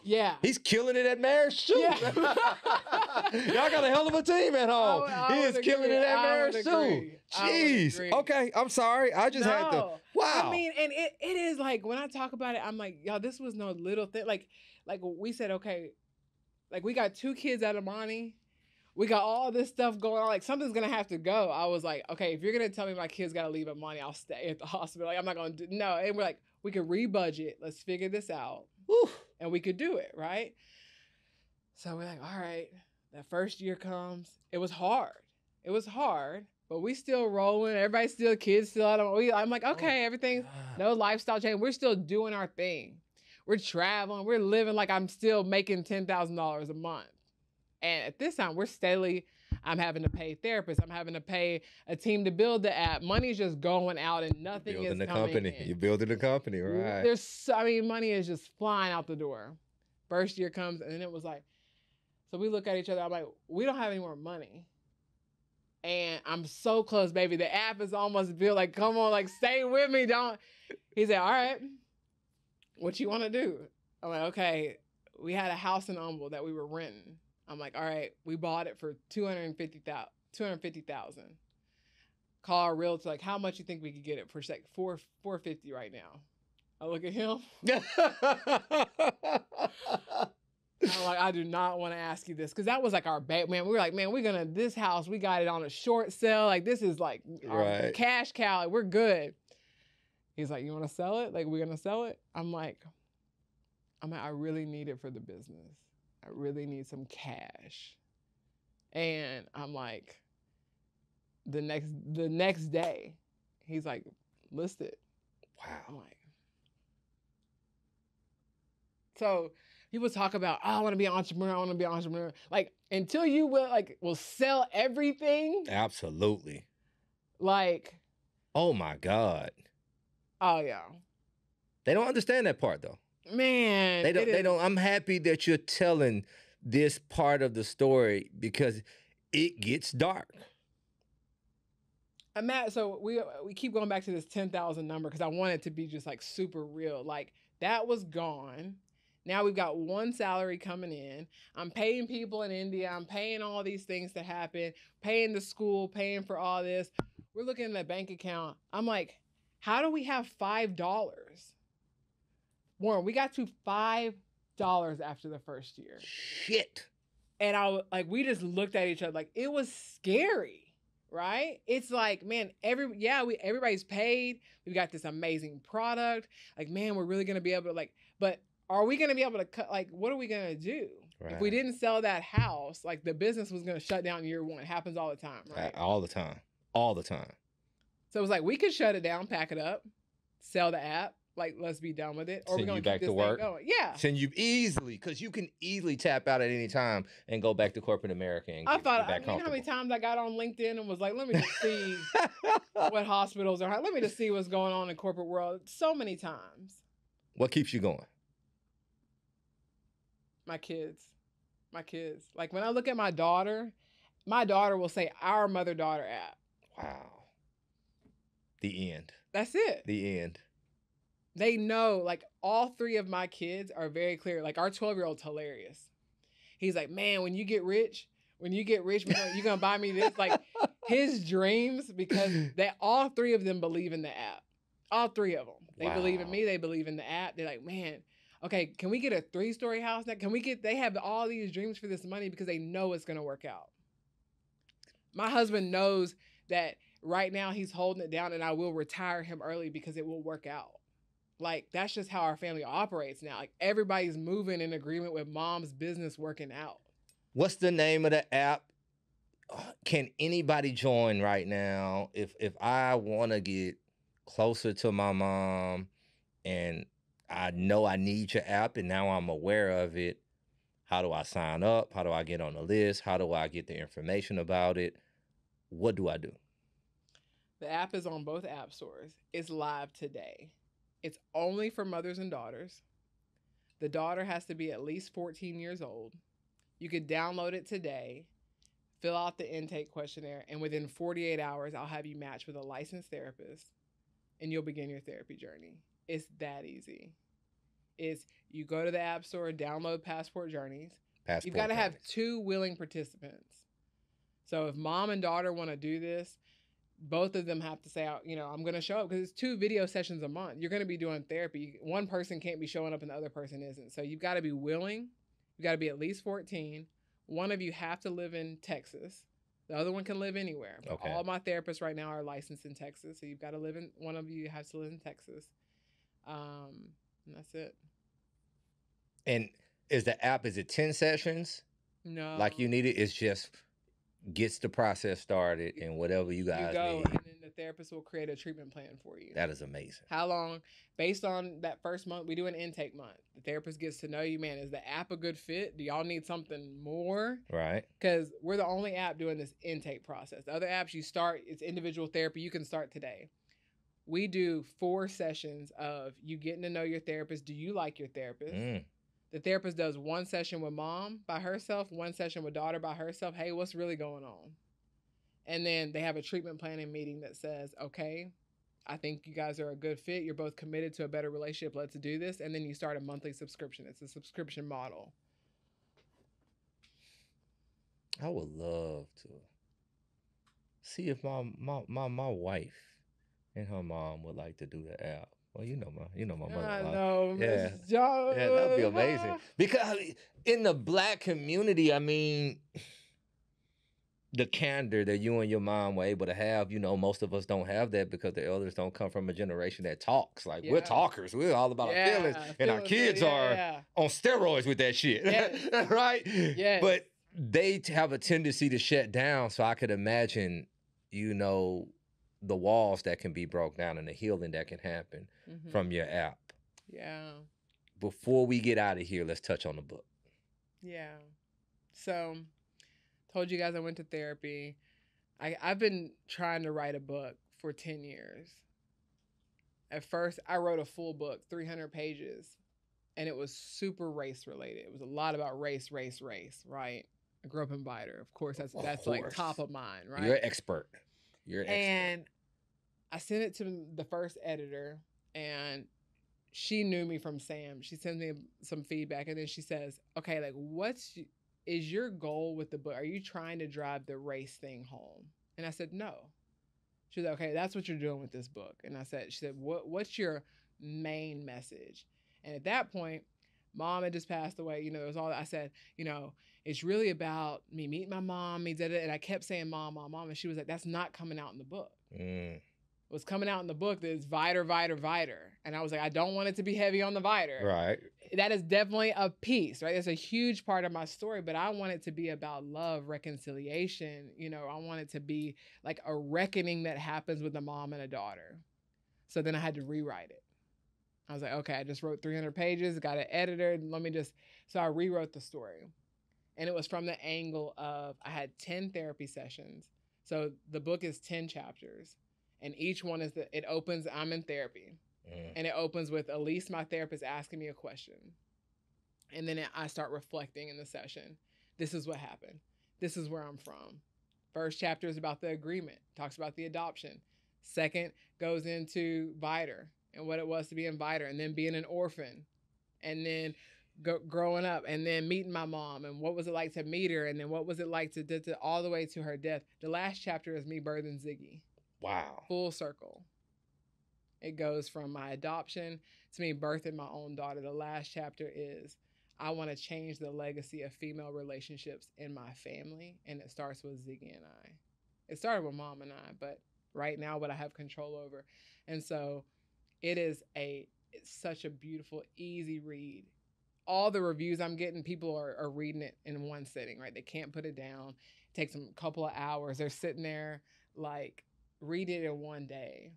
B: Yeah.
A: He's killing it at marriage too. Yeah. Y'all got a hell of a team at home. He is killing it at marriage too. Jeez. Okay, I'm sorry. I just had to. Wow.
B: I mean, and it is like when I talk about it, I'm like, y'all, this was no little thing. Like we said, okay, like we got 2 kids out of Monty. We got all this stuff going on. Like, something's going to have to go. I was like, okay, if you're going to tell me my kid's got to leave at Monty, I'll stay at the hospital. Like, I'm not going to do, no. And we're like, we could rebudget. Let's figure this out. Woo. And we could do it, right? So we're like, all right, that first year comes. It was hard. But we still rolling. Everybody's still, kids still out. I'm like, okay, everything's, no lifestyle change. We're still doing our thing. We're traveling. We're living like I'm still making $10,000 a month. And at this time, I'm having to pay therapists. I'm having to pay a team to build the app. Money's just going out and nothing is coming in.
A: You're building a company, right?
B: Money is just flying out the door. First year comes, and then it was like, so we look at each other. I'm like, we don't have any more money. And I'm so close, baby. The app is almost built. Like, come on, like, stay with me. He said, all right, what you want to do? I'm like, okay, we had a house in Humble that we were renting. I'm like, all right, we bought it for $250,000. Call our realtor, like, how much you think we could get it for? She's like, $450 right now. I look at him. I'm like, I do not want to ask you this, because that was like our man. We were like, man, this house, we got it on a short sale. Like, this is like our cash cow. Like, we're good. He's like, you want to sell it? Like, we're gonna sell it? I'm like, I really need it for the business. I really need some cash. And I'm like, the next day, he's like, list it.
A: Wow.
B: I'm like, so people talk about, oh, I want to be an entrepreneur. Like, until you will sell everything.
A: Absolutely.
B: Like,
A: oh my God.
B: Oh yeah.
A: They don't understand that part though.
B: Man,
A: they don't. I'm happy that you're telling this part of the story, because it gets dark.
B: So we keep going back to this 10,000 number, because I want it to be just like super real. Like, that was gone. Now we've got one salary coming in. I'm paying people in India. I'm paying all these things to happen, paying the school, paying for all this. We're looking at the bank account. I'm like, how do we have $5? Warren, we got to $5 after the first year.
A: Shit.
B: And we just looked at each other like, it was scary, right? It's like, man, everybody's paid. We've got this amazing product. Like, man, we're really gonna be able to but are we gonna be able to cut? Like, what are we gonna do? Right. If we didn't sell that house, like, the business was gonna shut down in year one. It happens all the time, right?
A: All the time. All the time.
B: So it was like, we could shut it down, pack it up, sell the app. Like, let's be done with it. Or we're going to keep this thing going. Yeah.
A: Send you easily, because you can easily tap out at any time and go back to corporate America and get back home.
B: You know how many times I got on LinkedIn and was like, let me just see what hospitals are. Let me just see what's going on in corporate world. So many times.
A: What keeps you going?
B: My kids. Like, when I look at my daughter will say our mother-daughter app.
A: Wow. The end.
B: That's it.
A: The end.
B: They know, like, all three of my kids are very clear. Like, our 12-year-old's hilarious. He's like, man, when you get rich, you're going to buy me this. Like, his dreams, because all three of them believe in the app. All three of them. They believe in me. They believe in the app. They're like, man, okay, can we get a 3-story house now? They have all these dreams for this money because they know it's going to work out. My husband knows that right now he's holding it down, and I will retire him early because it will work out. Like, that's just how our family operates now. Like, everybody's moving in agreement with mom's business working out.
A: What's the name of the app? Can anybody join right now? If I want to get closer to my mom and I know I need your app and now I'm aware of it, how do I sign up? How do I get on the list? How do I get the information about it? What do I do?
B: The app is on both app stores. It's live today. It's only for mothers and daughters. The daughter has to be at least 14 years old. You could download it today, fill out the intake questionnaire, and within 48 hours, I'll have you matched with a licensed therapist, and you'll begin your therapy journey. It's that easy. You go to the app store, download Passport Journeys. You've got to have 2 willing participants. So if mom and daughter want to do this, both of them have to say, I'm going to show up, because it's 2 video sessions a month. You're going to be doing therapy. One person can't be showing up and the other person isn't. So you've got to be willing. You've got to be at least 14. One of you have to live in Texas. The other one can live anywhere. But all my therapists right now are licensed in Texas. So you've got to one of you has to live in Texas. And that's it.
A: And is it 10 sessions?
B: No.
A: Like you need it? It's just gets the process started and whatever you guys need.
B: And then the therapist will create a treatment plan for you.
A: That is amazing.
B: How long? Based on that first month, we do an intake month. The therapist gets to know you, man. Is the app a good fit? Do y'all need something more?
A: Right.
B: Because we're the only app doing this intake process. The other apps, you start, it's individual therapy. You can start today. We do 4 sessions of you getting to know your therapist. Do you like your therapist? The therapist does 1 session with mom by herself, 1 session with daughter by herself. Hey, what's really going on? And then they have a treatment planning meeting that says, okay, I think you guys are a good fit. You're both committed to a better relationship. Let's do this. And then you start a monthly subscription. It's a subscription model.
A: I would love to see if my wife and her mom would like to do the app. Well, you know my mother.
B: I know,
A: yeah,
B: Miss John.
A: yeah, that'd be amazing. Because in the Black community, I mean, the candor that you and your mom were able to have, most of us don't have that because the elders don't come from a generation that talks. Like, we're talkers. We're all about our feelings. And our kids are on steroids with that shit. Yes. Right?
B: Yes.
A: But they have a tendency to shut down. So I could imagine, the walls that can be broke down and the healing that can happen from your app.
B: Yeah.
A: Before we get out of here, let's touch on the book.
B: Yeah. So, told you guys I went to therapy. I've been trying to write a book for 10 years. At first, I wrote a full book, 300 pages, and it was super race related. It was a lot about race, right? I grew up in Vidor. Of course, that's like top of mind, right?
A: You're an expert.
B: And I sent it to the first editor, and she knew me from Sam. She sends me some feedback, and then she says, okay, like, is your goal with the book? Are you trying to drive the race thing home? And I said, no. She said, okay, that's what you're doing with this book. And she said, what's your main message? And at that point, mom had just passed away. It was all I said, it's really about me meeting my mom, and I kept saying mom, and she was like, that's not coming out in the book. What's coming out in the book is Vidor. And I was like, I don't want it to be heavy on the Vidor.
A: Right.
B: That is definitely a piece, right? It's a huge part of my story, but I want it to be about love, reconciliation. I want it to be like a reckoning that happens with a mom and a daughter. So then I had to rewrite it. I was like, okay, I just wrote 300 pages, got an editor. So I rewrote the story. And it was from the angle of, I had 10 therapy sessions. So the book is 10 chapters. And each one it opens, I'm in therapy. And it opens with Elise, my therapist, asking me a question. And then I start reflecting in the session. This is what happened. This is where I'm from. First chapter is about the agreement, talks about the adoption. Second goes into Vidor and what it was to be in Vidor, and then being an orphan, and then growing up, and then meeting my mom, and what was it like to meet her, and then what was it like to all the way to her death. The last chapter is me birthing Ziggy.
A: Wow.
B: Full circle. It goes from my adoption to me birthing my own daughter. The last chapter is I want to change the legacy of female relationships in my family. And it starts with Ziggy and I. It started with mom and I, but right now what I have control over. And so it's such a beautiful, easy read. All the reviews I'm getting, people are reading it in one sitting, right? They can't put it down. It takes them a couple of hours. They're sitting there like, read it in one day.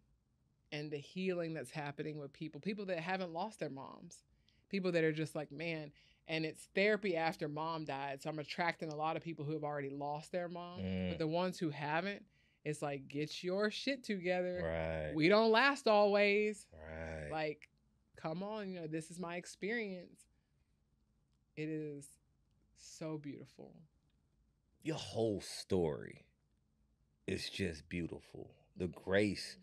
B: And the healing that's happening with people that haven't lost their moms, people that are just like, man, and it's therapy after mom died. So I'm attracting a lot of people who have already lost their mom. But the ones who haven't, it's like, get your shit together.
A: Right.
B: We don't last always.
A: Right.
B: Like, come on, this is my experience. It is so beautiful.
A: Your whole story is just beautiful. The grace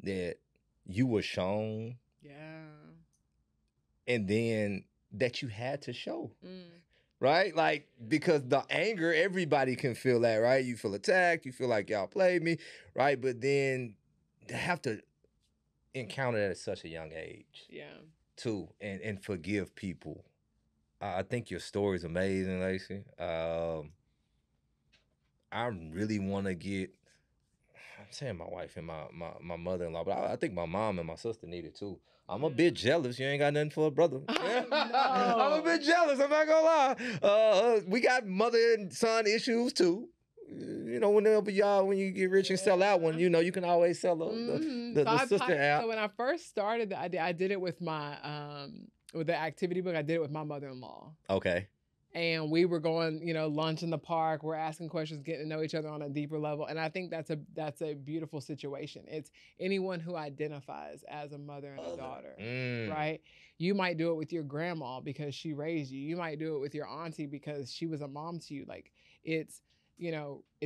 A: that you were shown.
B: Yeah.
A: And then that you had to show. Right? Like, because the anger, everybody can feel that, right? You feel attacked. You feel like y'all played me, right? But then to have to encounter that at such a young age.
B: Yeah.
A: Too. And forgive people. I think your story is amazing, Lacey. I really want to get, I'm saying my wife and my mother-in-law, but I think my mom and my sister need it too. I'm a bit jealous. You ain't got nothing for a brother. I'm a bit jealous. I'm not gonna lie. We got mother and son issues too. whenever when you get rich and sell out one, you can always sell the sister app.
B: So when I first started, I did it with my with the activity book. I did it with my mother-in-law.
A: Okay.
B: And we were going, lunch in the park. We're asking questions, getting to know each other on a deeper level. And I think that's a beautiful situation. It's anyone who identifies as a mother and a daughter, right? You might do it with your grandma because she raised you. You might do it with your auntie because she was a mom to you. Like it's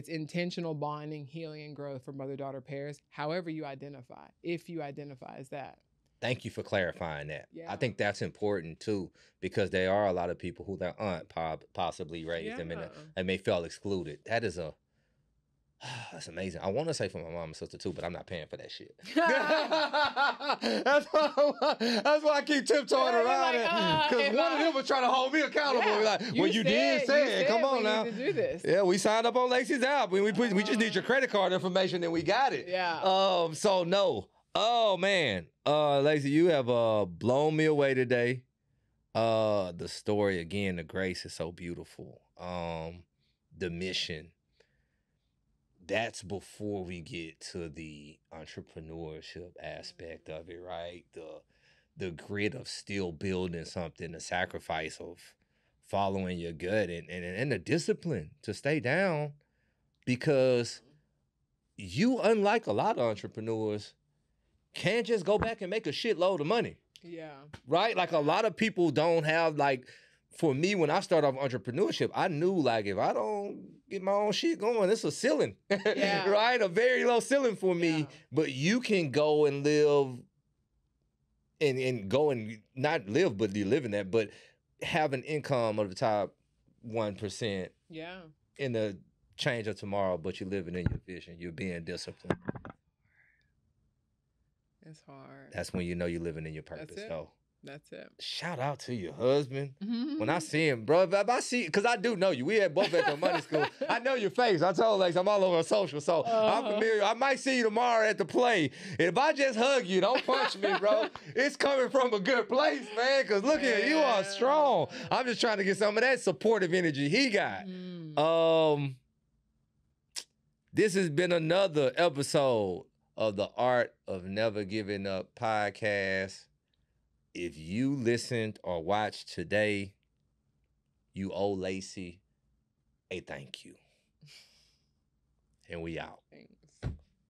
B: intentional bonding, healing, and growth for mother-daughter pairs, however you identify, if you identify as that.
A: Thank you for clarifying that.
B: Yeah.
A: I think that's important too, because there are a lot of people who their aunt possibly raised them and may feel excluded. That's amazing. I want to say for my mom and sister too, but I'm not paying for that shit. That's why I keep tiptoeing around it. Because one of them was trying to hold me accountable.
B: Yeah.
A: Like, you did say it. Come on now.
B: Need to do this.
A: Yeah, we signed up on Lacey's app. We just need your credit card information and we got it.
B: Yeah.
A: So no. Oh man. Lacey, you have blown me away today. The story again, the grace is so beautiful. The mission. That's before we get to the entrepreneurship aspect of it, right? The grit of still building something, the sacrifice of following your gut and the discipline to stay down, because you, unlike a lot of entrepreneurs, can't just go back and make a shitload of money.
B: Yeah.
A: Right? Like a lot of people don't have, like, for me, when I started off entrepreneurship, I knew, like, if I don't get my own shit going, it's a ceiling.
B: Yeah.
A: Right? A very low ceiling for me.
B: Yeah.
A: But you can go and live and go and not live, but you live in that, but have an income of the top 1%.
B: Yeah.
A: In the change of tomorrow, but you're living in your vision. You're being disciplined.
B: It's hard.
A: That's when you know you're living in your purpose, though.
B: That's it.
A: Shout out to your husband. When I see him, bro, if I see, because I do know you. We had both at the money school. I know your face. I told Lex I'm all over social, so I'm familiar. I might see you tomorrow at the play. And if I just hug you, don't punch me, bro. It's coming from a good place, man, because look here, you are strong. I'm just trying to get some of that supportive energy he got. This has been another episode of the Art of Never Giving Up podcast. If you listened or watched today, you owe Lacey a thank you. And we out.
B: Thanks.